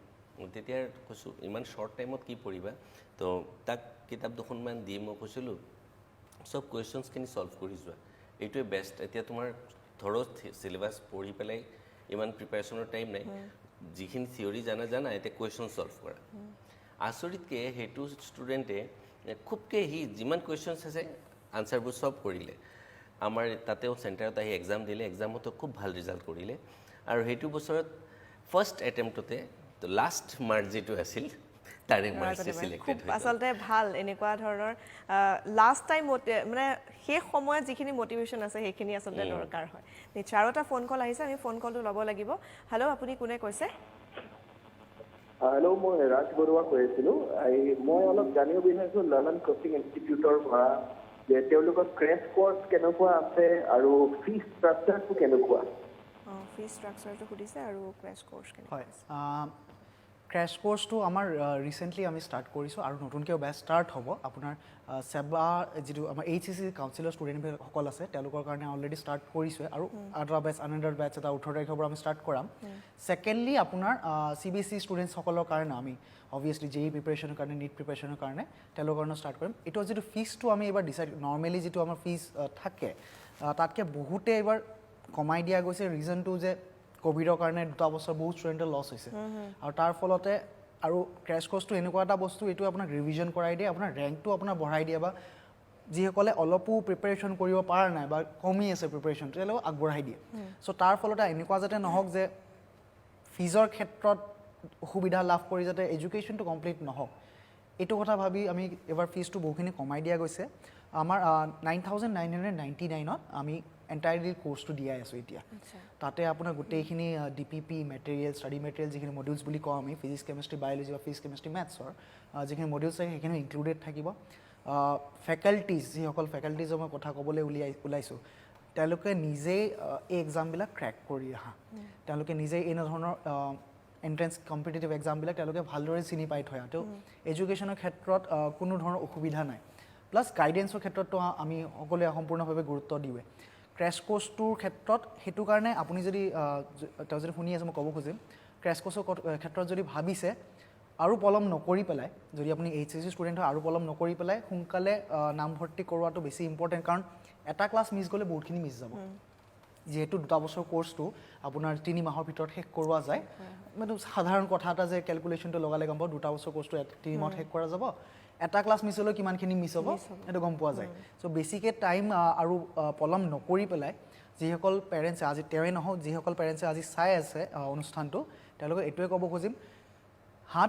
তেতিয়া কৈছোঁ ইমান শ্বৰ্ট টাইমত কি পঢ়িবা তো তাক কিতাপ দুখনমান দি মই কৈছিলোঁ চব কুৱেশ্যনছখিনি ছল্ভ কৰি যোৱা এইটোৱে বেষ্ট এতিয়া তোমাৰ ধৰো চিলেবাছ পঢ়ি পেলাই ইমান প্ৰিপেৰেশ্যনৰ টাইম নাই যিখিনি থিয়ৰী জানা এতিয়া কুৱেশ্যন ছল্ভ কৰা আচৰিতকৈ সেইটো ষ্টুডেণ্টে খুবকৈ সি যিমান কুৱেশ্যনছ আছে আনচাৰবোৰ চব কৰিলে আমাৰ তাতেও চেণ্টাৰত আহি এক্সাম দিলে এক্সামতো খুব ভাল ৰিজাল্ট কৰিলে আৰু সেইটো বছৰত ফাৰ্ষ্ট এটেম্পটতে লাষ্ট মাৰ্ক যিটো আছিল তাৰে মাৰ্কছ চিলেক্টেড হৈ আচলতে ভাল এনেকুৱা ধৰণৰ লাষ্ট টাইম মানে সেই সময়ত যিখিনি মটিভেশ্যন আছে সেইখিনি আচলতে দৰকাৰ হয় নিশ্চয় আৰু এটা ফোন কল আহিছে আমি ফোন কলটো ল'ব লাগিব হেল্ল' আপুনি কোনে কৈছে হেল্ল' মই ৰাজ বৰুৱা কৈ আছিলোঁ মই অলপ জানিব বিচাৰিছোঁ ললান কোচিং ইনষ্টিটিউটৰ পৰা যে তেওঁলোকৰ ক্ৰেছ কৰ্চ কেনেকুৱা আছে আৰু ফি ষ্ট্ৰাকচাৰটো কেনেকুৱা ফি ষ্ট্ৰাকচাৰটো সুধিছে আৰু ক্ৰেছ কৰ্চ হয় ক্ৰেছ কোৰ্চটো আমাৰ ৰিচেণ্টলি আমি ষ্টাৰ্ট কৰিছোঁ আৰু নতুনকৈ বেচ ষ্টাৰ্ট হ'ব আপোনাৰ সেৱা যিটো আমাৰ HCC কাউন্সিলৰ ষ্টুডেণ্টসকল আছে তেওঁলোকৰ কাৰণে অলৰেডি ষ্টাৰ্ট কৰিছোঁ আৰু আদাৰ বেচ আনাদাৰ বেচ এটা 18 তাৰিখৰ পৰা আমি ষ্টাৰ্ট কৰাম। ছেকেণ্ডলি আপোনাৰ CBSE ষ্টুডেণ্টসকলৰ কাৰণে আমি অবভিয়াছলি JEE প্ৰিপেৰেশ্যনৰ কাৰণে নীট প্ৰিপেৰেশ্যনৰ কাৰণে তেওঁলোকৰ কাৰণে ষ্টাৰ্ট কৰিম। এইটো যিটো ফিজটো আমি এইবাৰ ডিচাইড নৰ্মেলি যিটো আমাৰ ফিজ থাকে তাতকৈ বহুতে এইবাৰ কমাই দিয়া গৈছে ৰিজনটো যে কোভিডৰ কাৰণে 2 বছৰ বহুত ষ্টুডেণ্টৰ লছ হৈছে আৰু তাৰ ফলতে আৰু ক্ৰেছ কোৰ্চটো এনেকুৱা এটা বস্তু এইটো আপোনাক ৰিভিজন কৰাই দিয়ে আপোনাৰ ৰেংকটো আপোনাৰ বঢ়াই দিয়ে বা যিসকলে অলপো প্ৰিপেৰেশ্যন কৰিব পৰা নাই বা কমি আছে প্ৰিপেৰেশ্যনটো তেওঁলোকক আগবঢ়াই দিয়ে। চ' তাৰ ফলতে এনেকুৱা যাতে নহওক যে ফিজৰ ক্ষেত্ৰত অসুবিধা লাভ কৰি যাতে এডুকেশ্যনটো কমপ্লিট নহওক এইটো কথা ভাবি আমি এবাৰ ফিজটো বহুখিনি কমাই দিয়া গৈছে। আমাৰ 9,999ত আমি এণ্টায়াৰলি কোৰ্চটো দিয়াই আছোঁ এতিয়া। তাতে আপোনাৰ গোটেইখিনি DPP মেটেৰিয়েল ষ্টাডি মেটেৰিয়েল যিখিনি মডিউলছ বুলি কওঁ আমি ফিজিক্স কেমেষ্ট্ৰি বায়'লজি বা ফিজিক্স কেমেষ্ট্ৰি মেথছৰ যিখিনি মডিউলছ থাকে সেইখিনি ইনক্লুডেড থাকিব। ফেকাল্টিজ যিসকল ফেকাল্টিজৰ মই কথা ক'বলৈ ওলাইছোঁ তেওঁলোকে নিজেই এই এক্সামবিলাক ক্ৰেক কৰি আহা তেওঁলোকে নিজেই এনেধৰণৰ এণ্ট্ৰেঞ্চ কম্পিটিটিভ এক্সামবিলাক তেওঁলোকে ভালদৰে চিনি পাই থৈ তো এডুকেশ্যনৰ ক্ষেত্ৰত কোনো ধৰণৰ অসুবিধা নাই। প্লাছ গাইডেঞ্চৰ ক্ষেত্ৰতো আমি সকলোৱে সম্পূৰ্ণভাৱে গুৰুত্ব দিওঁৱে। ক্ৰেছ কোৰ্চটোৰ ক্ষেত্ৰত সেইটো কাৰণে আপুনি যদি তেওঁ যদি শুনি আছে মই ক'ব খুজিম ক্ৰেছ কোৰ্চৰ ক্ষেত্ৰত যদি ভাবিছে আৰু পলম নকৰি পেলাই যদি আপুনি HCC ষ্টুডেণ্ট হয় আৰু পলম নকৰি পেলাই সোনকালে নামভৰ্তি কৰোৱাটো বেছি ইম্পৰ্টেণ্ট কাৰণ এটা ক্লাছ মিছ গ'লে বহুতখিনি মিছ যাব। যিহেতু 2 বছৰ কোৰ্চটো আপোনাৰ 3 মাহৰ ভিতৰত শেষ কৰোৱা যায় মানে সাধাৰণ কথা এটা যে কেলকুলেশ্যনটো লগালে গম পাব 2 বছৰ কোৰ্চটো 3 মাহত শেষ কৰা যাব এটা ক্লাছ মিছ হ'লেও কিমানখিনি মিছ হ'ব সেইটো গম পোৱা যায়। চ' বেছিকৈ টাইম আৰু পলম নকৰি পেলাই যিসকল পেৰেণ্টছে আজি তেওঁৱে নহওক যিসকল পেৰেণ্টছে আজি চাই আছে অনুষ্ঠানটো তেওঁলোকে এইটোৱে ক'ব খুজিম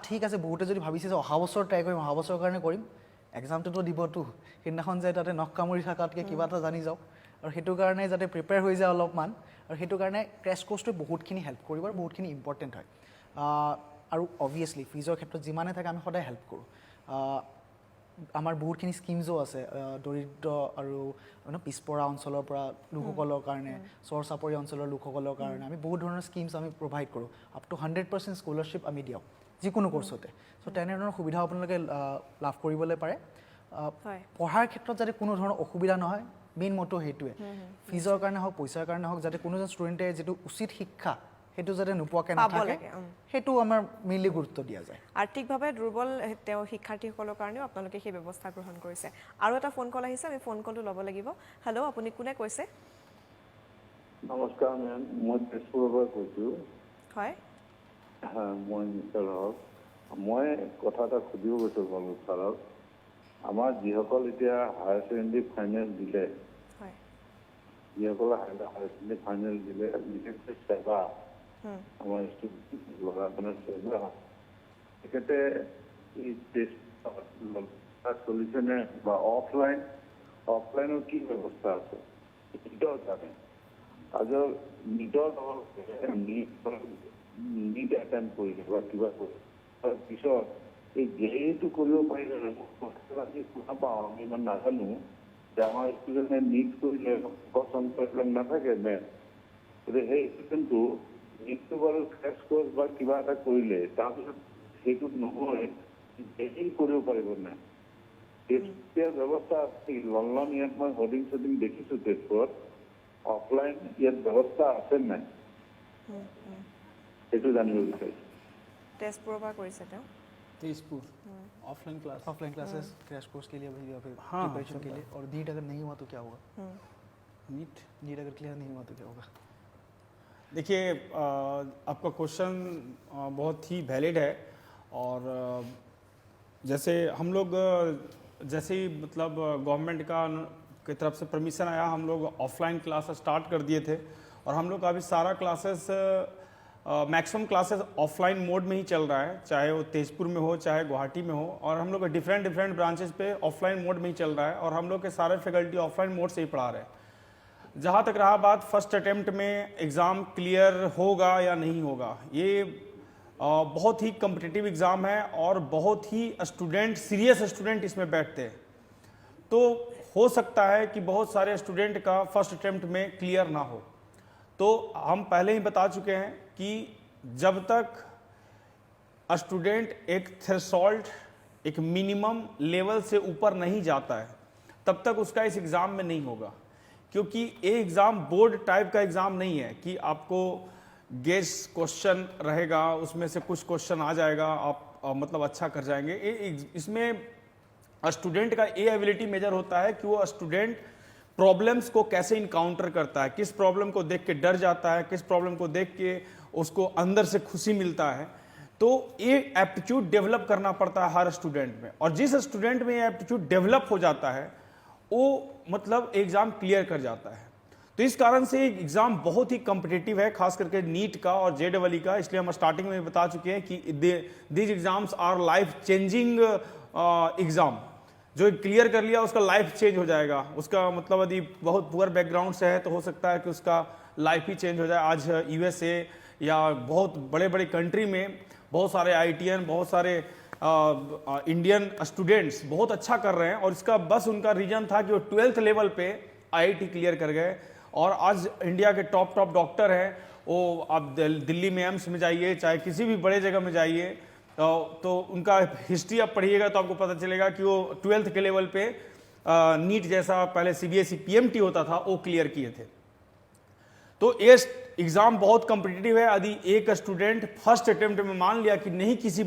ঠিক আছে বহুতে যদি ভাবিছে যে অহা বছৰ ট্ৰাই কৰিম অহা বছৰৰ কাৰণে কৰিম এক্সামটোতো দিবতো সেইদিনাখন যে তাতে নখ কামুৰি থকাতকৈ কিবা এটা জানি যাওক আৰু সেইটো কাৰণে যাতে প্ৰিপেয়াৰ হৈ যায় অলপমান আৰু সেইটো কাৰণে ক্ৰেছ কোৰ্চটোৱে বহুতখিনি হেল্প কৰিব আৰু বহুতখিনি ইম্পৰ্টেণ্ট হয়। আৰু অবভিয়াছলি ফিজৰ ক্ষেত্ৰত যিমানে থাকে আমি সদায় হেল্প কৰোঁ। আমাৰ বহুতখিনি স্কিমছো আছে দৰিদ্ৰ আৰু পিছপৰা অঞ্চলৰ পৰা লোকসকলৰ কাৰণে চৰ চাপৰি অঞ্চলৰ লোকসকলৰ কাৰণে আমি বহুত ধৰণৰ স্কিমছ আমি প্ৰভাইড কৰোঁ আপ টু 100% স্কলাৰশ্বিপ আমি দিওঁ যিকোনো কোৰ্চতে। চ' তেনেধৰণৰ সুবিধা আপোনালোকে লাভ কৰিবলৈ পাৰে। পঢ়াৰ ক্ষেত্ৰত যাতে কোনো ধৰণৰ অসুবিধা নহয় মেইন মটো সেইটোৱে ফিজৰ কাৰণে হওক পইচাৰ কাৰণে হওক যাতে কোনো এজন ষ্টুডেণ্টে যিটো উচিত শিক্ষা সেইটো যাতে নোপোৱাকৈ নাথাকে সেইটো আমাৰ মেইনলি গুৰুত্ব দিয়া যায়। আৰ্থিকভাৱে দুৰ্বল তেওঁ শিক্ষাৰ্থীসকলৰ কাৰণেও আপোনালোকে সেই ব্যৱস্থা গ্ৰহণ কৰিছে। আৰু এটা ফোন কল আহিছে আমি ফোন কলটো ল'ব লাগিব। হেল্ল' আপুনি কোনে কৈছে? নমস্কাৰ মেম মই তেজপুৰৰ পৰা কৈছোঁ। হয় মই মিষ্টাৰ হক মই কথা এটা সুধিব গৈছোঁ ছাৰক আমাৰ যিসকল এতিয়া হায়াৰ ছেকেণ্ডেৰী ফাইনেল দিলে যিসকলে হায়াৰ ছেকেণ্ডেৰী ফাইনেল দিলে বিশেষকৈ সেৱা আমাৰ ল'ৰাজনৰ সেৱা তেখেতে এই টেষ্ট চলিছেনে বা অফলাইনৰ কি ব্যৱস্থা আছে নিটৰ কাৰণে আজিৰ নিটৰ নিট এটেম্প কৰিলে বা কিবা কৰিলে তাৰপিছত এই JEEটো কৰিব পাৰিলে শুনা পাওঁ আমি ইমান নাজানো যে আমাৰ ষ্টুডেণ্টে নিট কৰিলে এইবিলাক নাথাকে মেম গতিকে সেই ষ্টুডেণ্টটো নিটটো বাৰু ক্ৰেছ কোৰ্চ বা কিবা এটা কৰিলে তাৰপিছত সেইটোত নহয় JEE কৰিব পাৰিব নাই তেতিয়া ব্যৱস্থা আছে লণ্ডন ইয়াত মই হৰ্ডিং চৰ্ডিং দেখিছোঁ তেজপুৰত অফলাইন ইয়াত ব্যৱস্থা আছে নাই সেইটো জানিব বিচাৰিছোঁ। তেজপুৰৰ পৰা কৰিছে তেওঁ Tezpur offline classes crash course के लिए हाँ, प्रिपरेशन के लिए और नीट अगर नहीं हुआ तो क्या होगा नीट नीट अगर क्लियर नहीं हुआ तो क्या होगा? देखिए आपका क्वेश्चन बहुत ही वैलिड है और जैसे हम लोग जैसे ही मतलब गवर्नमेंट की तरफ से परमिशन आया हम लोग ऑफलाइन क्लासेस स्टार्ट कर दिए थे और हम लोग का अभी सारा classes maximum classes offline mode में ही चल रहा है चाहे वो तेजपुर में हो चाहे गुवाहाटी में हो और हम लोग का डिफरेंट ब्रांचेस पे ऑफलाइन मोड में ही चल रहा है और हम लोग के सारे फैकल्टी ऑफलाइन मोड से ही पढ़ा रहे हैं। जहाँ तक रहा बात फर्स्ट अटेम्प्ट में एग्ज़ाम क्लियर होगा या नहीं होगा ये बहुत ही कम्पिटिटिव एग्ज़ाम है और बहुत ही सीरियस स्टूडेंट इसमें बैठते हैं तो हो सकता है कि बहुत सारे स्टूडेंट का फर्स्ट अटेम्प्ट में क्लियर ना हो तो हम पहले ही बता चुके हैं कि जब तक स्टूडेंट एक थ्रेशोल्ड, एक मिनिमम लेवल से ऊपर नहीं जाता है, तब तक उसका इस एग्ज़ाम में नहीं होगा। क्योंकि ये एग्ज़ाम बोर्ड टाइप का एग्ज़ाम नहीं है कि आपको गेस क्वेश्चन रहेगा, उसमें से कुछ क्वेश्चन आ जाएगा, आप मतलब अच्छा कर जाएंगे। इसमें स्टूडेंट का ये एबिलिटी मेजर होता है कि वो स्टूडेंट प्रॉब्लम्स को कैसे इनकाउंटर करता है, किस प्रॉब्लम को देख के डर जाता है, किस प्रॉब्लम को देख के उसको अंदर से खुशी मिलता है। तो ये एप्टीट्यूड डेवलप करना पड़ता है हर स्टूडेंट में, और जिस स्टूडेंट में ये एप्टीट्यूड डेवलप हो जाता है वो मतलब एग्ज़ाम क्लियर कर जाता है। तो इस कारण से एग्ज़ाम बहुत ही कम्पिटिटिव है, खास करके नीट का और JEE का। इसलिए हम स्टार्टिंग में बता चुके हैं कि these exams our life changing exam. जो क्लियर कर लिया उसका लाइफ चेंज हो जाएगा। उसका मतलब यदि बहुत पुअर बैकग्राउंड से है तो हो सकता है कि उसका लाइफ ही चेंज हो जाए। आज USA या बहुत बड़े बड़े कंट्री में बहुत सारे IITian, बहुत सारे इंडियन स्टूडेंट्स बहुत अच्छा कर रहे हैं, और इसका बस उनका रीजन था कि वो 12th लेवल पे IIT क्लियर कर गए। और आज इंडिया के टॉप डॉक्टर हैं वो। आप दिल्ली में एम्स में जाइए, चाहे किसी भी बड़े जगह में जाइए, तो उनका हिस्ट्री आप पढ़िएगा तो आपको पता चलेगा कि वो 12th के लेवल पे नीट जैसा पहले CBSE PMT होता था वो क्लियर किए थे। तो ये एग्ज़ाम बहुत कम्पिटिटिव है। यदि एक स्टूडेंट फर्स्ट अटेम्प्ट में मान लिया कि नहीं किसी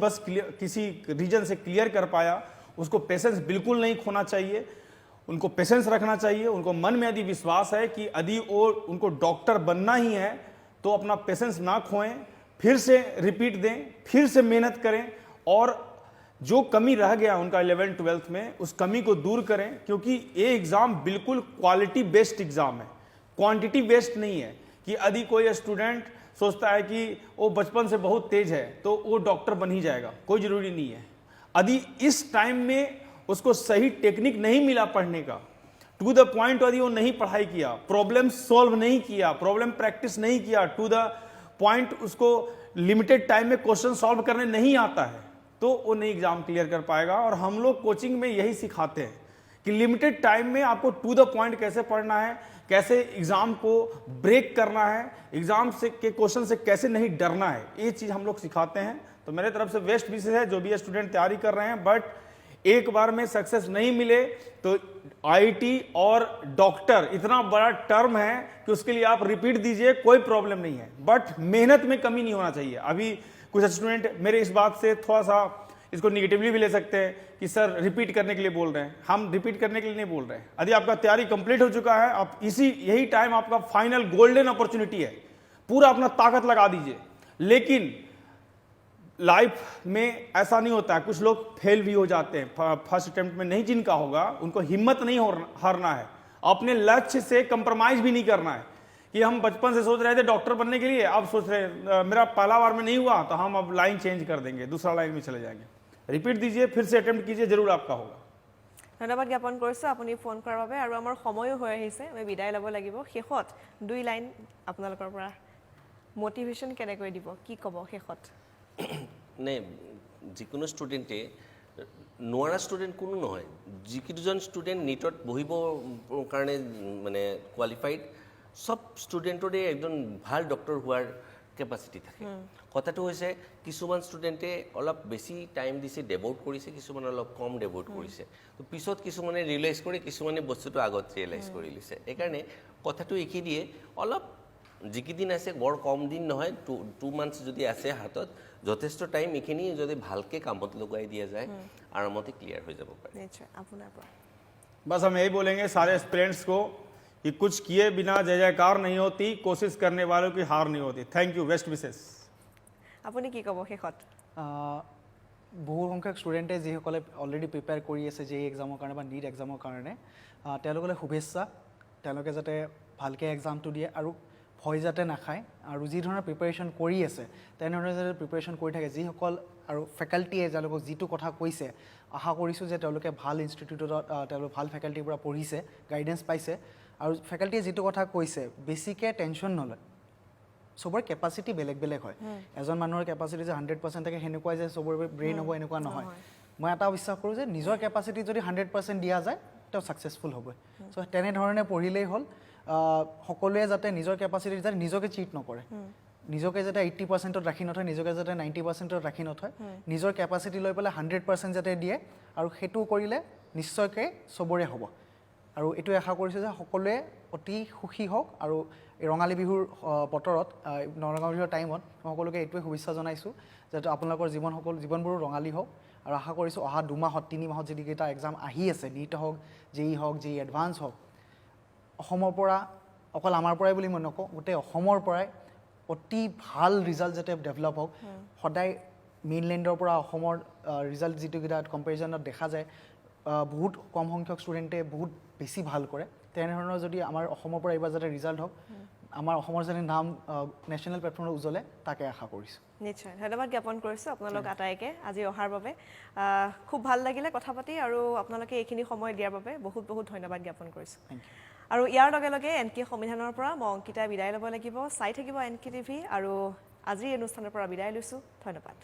रीजन से क्लियर कर पाया, उसको पेशेंस बिल्कुल नहीं खोना चाहिए, उनको पेशेंस रखना चाहिए। उनको मन में यदि विश्वास है कि यदि उनको डॉक्टर बनना ही है तो अपना पेशेंस ना खोएं, फिर से रिपीट दें, फिर से मेहनत करें, और जो कमी रह गया उनका 11th 12th में उस कमी को दूर करें। क्योंकि ये एग्ज़ाम बिल्कुल क्वालिटी बेस्ड एग्ज़ाम है, क्वांटिटी बेस्ड नहीं है कि यदि कोई स्टूडेंट सोचता है कि वो बचपन से बहुत तेज है तो वो डॉक्टर बन ही जाएगा, कोई ज़रूरी नहीं है। यदि इस टाइम में उसको सही टेक्निक नहीं मिला पढ़ने का, टू द पॉइंट यदि वो नहीं पढ़ाई किया, प्रॉब्लम सॉल्व नहीं किया, प्रॉब्लम प्रैक्टिस नहीं किया, टू द पॉइंट उसको लिमिटेड टाइम में क्वेश्चन सॉल्व करने नहीं आता है, तो वो नहीं एग्जाम क्लियर कर पाएगा। और हम लोग कोचिंग में यही सिखाते हैं कि लिमिटेड टाइम में आपको टू द पॉइंट कैसे पढ़ना है, कैसे एग्जाम को ब्रेक करना है, एग्जाम से के क्वेश्चन से कैसे नहीं डरना है, ये चीज़ हम लोग सिखाते हैं। तो मेरे तरफ से बेस्ट विशेष है जो भी स्टूडेंट तैयारी कर रहे हैं, बट एक बार में सक्सेस नहीं मिले तो IIT और डॉक्टर इतना बड़ा टर्म है कि उसके लिए आप रिपीट दीजिए, कोई प्रॉब्लम नहीं है, बट मेहनत में कमी नहीं होना चाहिए। अभी कुछ स्टूडेंट मेरे इस बात से थोड़ा सा इसको निगेटिवली भी ले सकते हैं कि सर रिपीट करने के लिए बोल रहे हैं। हम रिपीट करने के लिए नहीं बोल रहे हैं। यदि आपका तैयारी कंप्लीट हो चुका है, आप यही टाइम आपका फाइनल गोल्डन अपॉर्चुनिटी है, पूरा अपना ताकत लगा दीजिए। लेकिन लाइफ में ऐसा नहीं होता है, कुछ लोग फेल भी हो जाते हैं, फर्स्ट अटेम्प्ट में नहीं जिनका होगा उनको हिम्मत नहीं हारना है, अपने लक्ष्य से कंप्रोमाइज भी नहीं करना है। कि हम बचपन से सोच रहे थे डॉक्टर बनने के लिए, अब सोच रहे मेरा पहला बार में नहीं हुआ तो हम अब लाइन चेंज कर देंगे, दूसरा लाइन में चले जाएंगे। रिपीट दीजिए, फिर से अटेम्प्ट कीजिए, जरूर आपका होगा। ধন্যবাদ জ্ঞাপন কৰিছোঁ আপুনি ফোন কৰাৰ বাবে। আৰু আমাৰ সময়ো হৈ আহিছে, আমি বিদায় ল'ব লাগিব। শেষত 2 লাইন আপোনালোকৰ পৰা মটিভেশ্যন কেনেকৈ দিব, কি ক'ব শেষত? নে যিকোনো ষ্টুডেণ্টে নোৱাৰা ষ্টুডেণ্ট কোনো নহয়। যিকেইজন ষ্টুডেণ্ট নীটত বহিব কাৰণে মানে কোৱালিফাইড, সব ষ্টুডেণ্টৰে একজন ভাল ডক্টৰ হোৱাৰ কেপাচিটি থাকে। কথাটো হৈছে কিছুমান ষ্টুডেণ্টে অলপ বেছি টাইম দিছে, ডেভোট কৰিছে, কিছুমানে অলপ কম ডেভোট কৰিছে। তো পিছত কিছুমানে ৰিয়েলাইজ কৰে, কিছুমানে বস্তুটো আগত ৰিয়েলাইজ কৰি লৈছে। সেইকাৰণে কথাটো এইখিনিয়ে, অলপ যিকেইদিন আছে বৰ কম দিন নহয়, 2 মান্থছ যদি আছে হাতত, যথেষ্ট টাইম এইখিনি যদি ভালকৈ কামত লগাই দিয়া যায় আৰামতে ক্লিয়াৰ হৈ যাব পাৰে। নিশ্চয় আপোনাৰ পৰা बस हम यही बोलेंगे सारे एस्पिरेंट्स को कि कुछ किए बिना जय जयकार नहीं होती, कोशिश करने वालों की हार नहीं होती। थैंक यू, बेस्ट विशेष। আপুনি কি ক'ব শেষত? বহু সংখ্যক ষ্টুডেণ্টে যিসকলে অলৰেডি প্ৰিপেয়াৰ কৰি আছে JEE এক্সামৰ কাৰণে বা নীট এক্সামৰ কাৰণে, তেওঁলোকলৈ শুভেচ্ছা। তেওঁলোকে যাতে ভালকৈ এক্সামটো দিয়ে আৰু ভয় যাতে নাখায়, আৰু যি ধৰণৰ প্ৰিপেৰেশ্যন কৰি আছে তেনেধৰণে যাতে প্ৰিপেৰেশ্যন কৰি থাকে। যিসকল আৰু ফেকাল্টিয়ে তেওঁলোকক যিটো কথা কৈছে, আশা কৰিছোঁ যে তেওঁলোকে ভাল ইনষ্টিটিউটত, তেওঁলোক ভাল ফেকাল্টিৰ পৰা পঢ়িছে, গাইডেঞ্চ পাইছে, আৰু ফেকাল্টিয়ে যিটো কথা কৈছে বেছিকৈ টেনশ্যন নলয়। চবৰে কেপাচিটি বেলেগ বেলেগ হয়। এজন মানুহৰ কেপাচিটি যে 100% থাকে সেনেকুৱাই যে চবৰে ব্ৰেইন হ'ব এনেকুৱা নহয়। মই এটা বিশ্বাস কৰোঁ যে নিজৰ কেপাচিটি যদি 100% দিয়া যায় তেওঁ ছাকচেছফুল হ'ব। চ' তেনেধৰণে পঢ়িলেই হ'ল। সকলোৱে যাতে নিজৰ কেপাচিটি যাতে নিজকে চিট নকৰে, নিজকে যাতে 80%ত ৰাখি নথয়, নিজকে যাতে 90%ত ৰাখি নথয়, নিজৰ কেপাচিটি লৈ পেলাই 100% যাতে দিয়ে, আৰু সেইটো কৰিলে নিশ্চয়কৈ চবৰে হ'ব। আৰু এইটো আশা কৰিছোঁ যে সকলোৱে অতি সুখী হওক, আৰু এই ৰঙালী বিহুৰ বতৰত, ৰঙালী বিহুৰ টাইমত মই সকলোকে এইটোৱে শুভেচ্ছা জনাইছোঁ যাতে আপোনালোকৰ জীৱনবোৰো ৰঙালী হওক। আৰু আশা কৰিছোঁ অহা 2 মাহত 3 মাহত যিকেইটা এক্সাম আহি আছে, নীট হওক, জেই হওক, জেই এডভান্স হওক, অসমৰ পৰা, অকল আমাৰ পৰাই বুলি মই নকওঁ, গোটেই অসমৰ পৰাই অতি ভাল ৰিজাল্ট যাতে ডেভেলপ হওক। সদায় মেইনলেণ্ডৰ পৰা অসমৰ ৰিজাল্ট যিটোকেইটা কম্পেৰিজনত দেখা যায়, বহুত কম সংখ্যক ষ্টুডেণ্টে বহুত বেছি ভাল কৰে। তেনেধৰণৰ যদি আমাৰ অসমৰ পৰা এইবাৰ যাতে ৰিজাল্ট হওক, আমাৰ অসমৰ যাতে নাম নেশ্যনেল প্লেটফৰ্মত উজ্বলে, তাকে আশা কৰিছোঁ। নিশ্চয় ধন্যবাদ জ্ঞাপন কৰিছোঁ আপোনালোক আটাইকে আজি অহাৰ বাবে। খুব ভাল লাগিলে কথা পাতি, আৰু আপোনালোকে এইখিনি সময় দিয়াৰ বাবে বহুত বহুত ধন্যবাদ জ্ঞাপন কৰিছোঁ। আৰু ইয়াৰ লগে লগে NK সংবিধানৰ পৰা মই অংকিতাই বিদায় ল'ব লাগিব। চাই থাকিব NK TV, আৰু আজিৰ এই অনুষ্ঠানৰ পৰা বিদায় লৈছোঁ। ধন্যবাদ।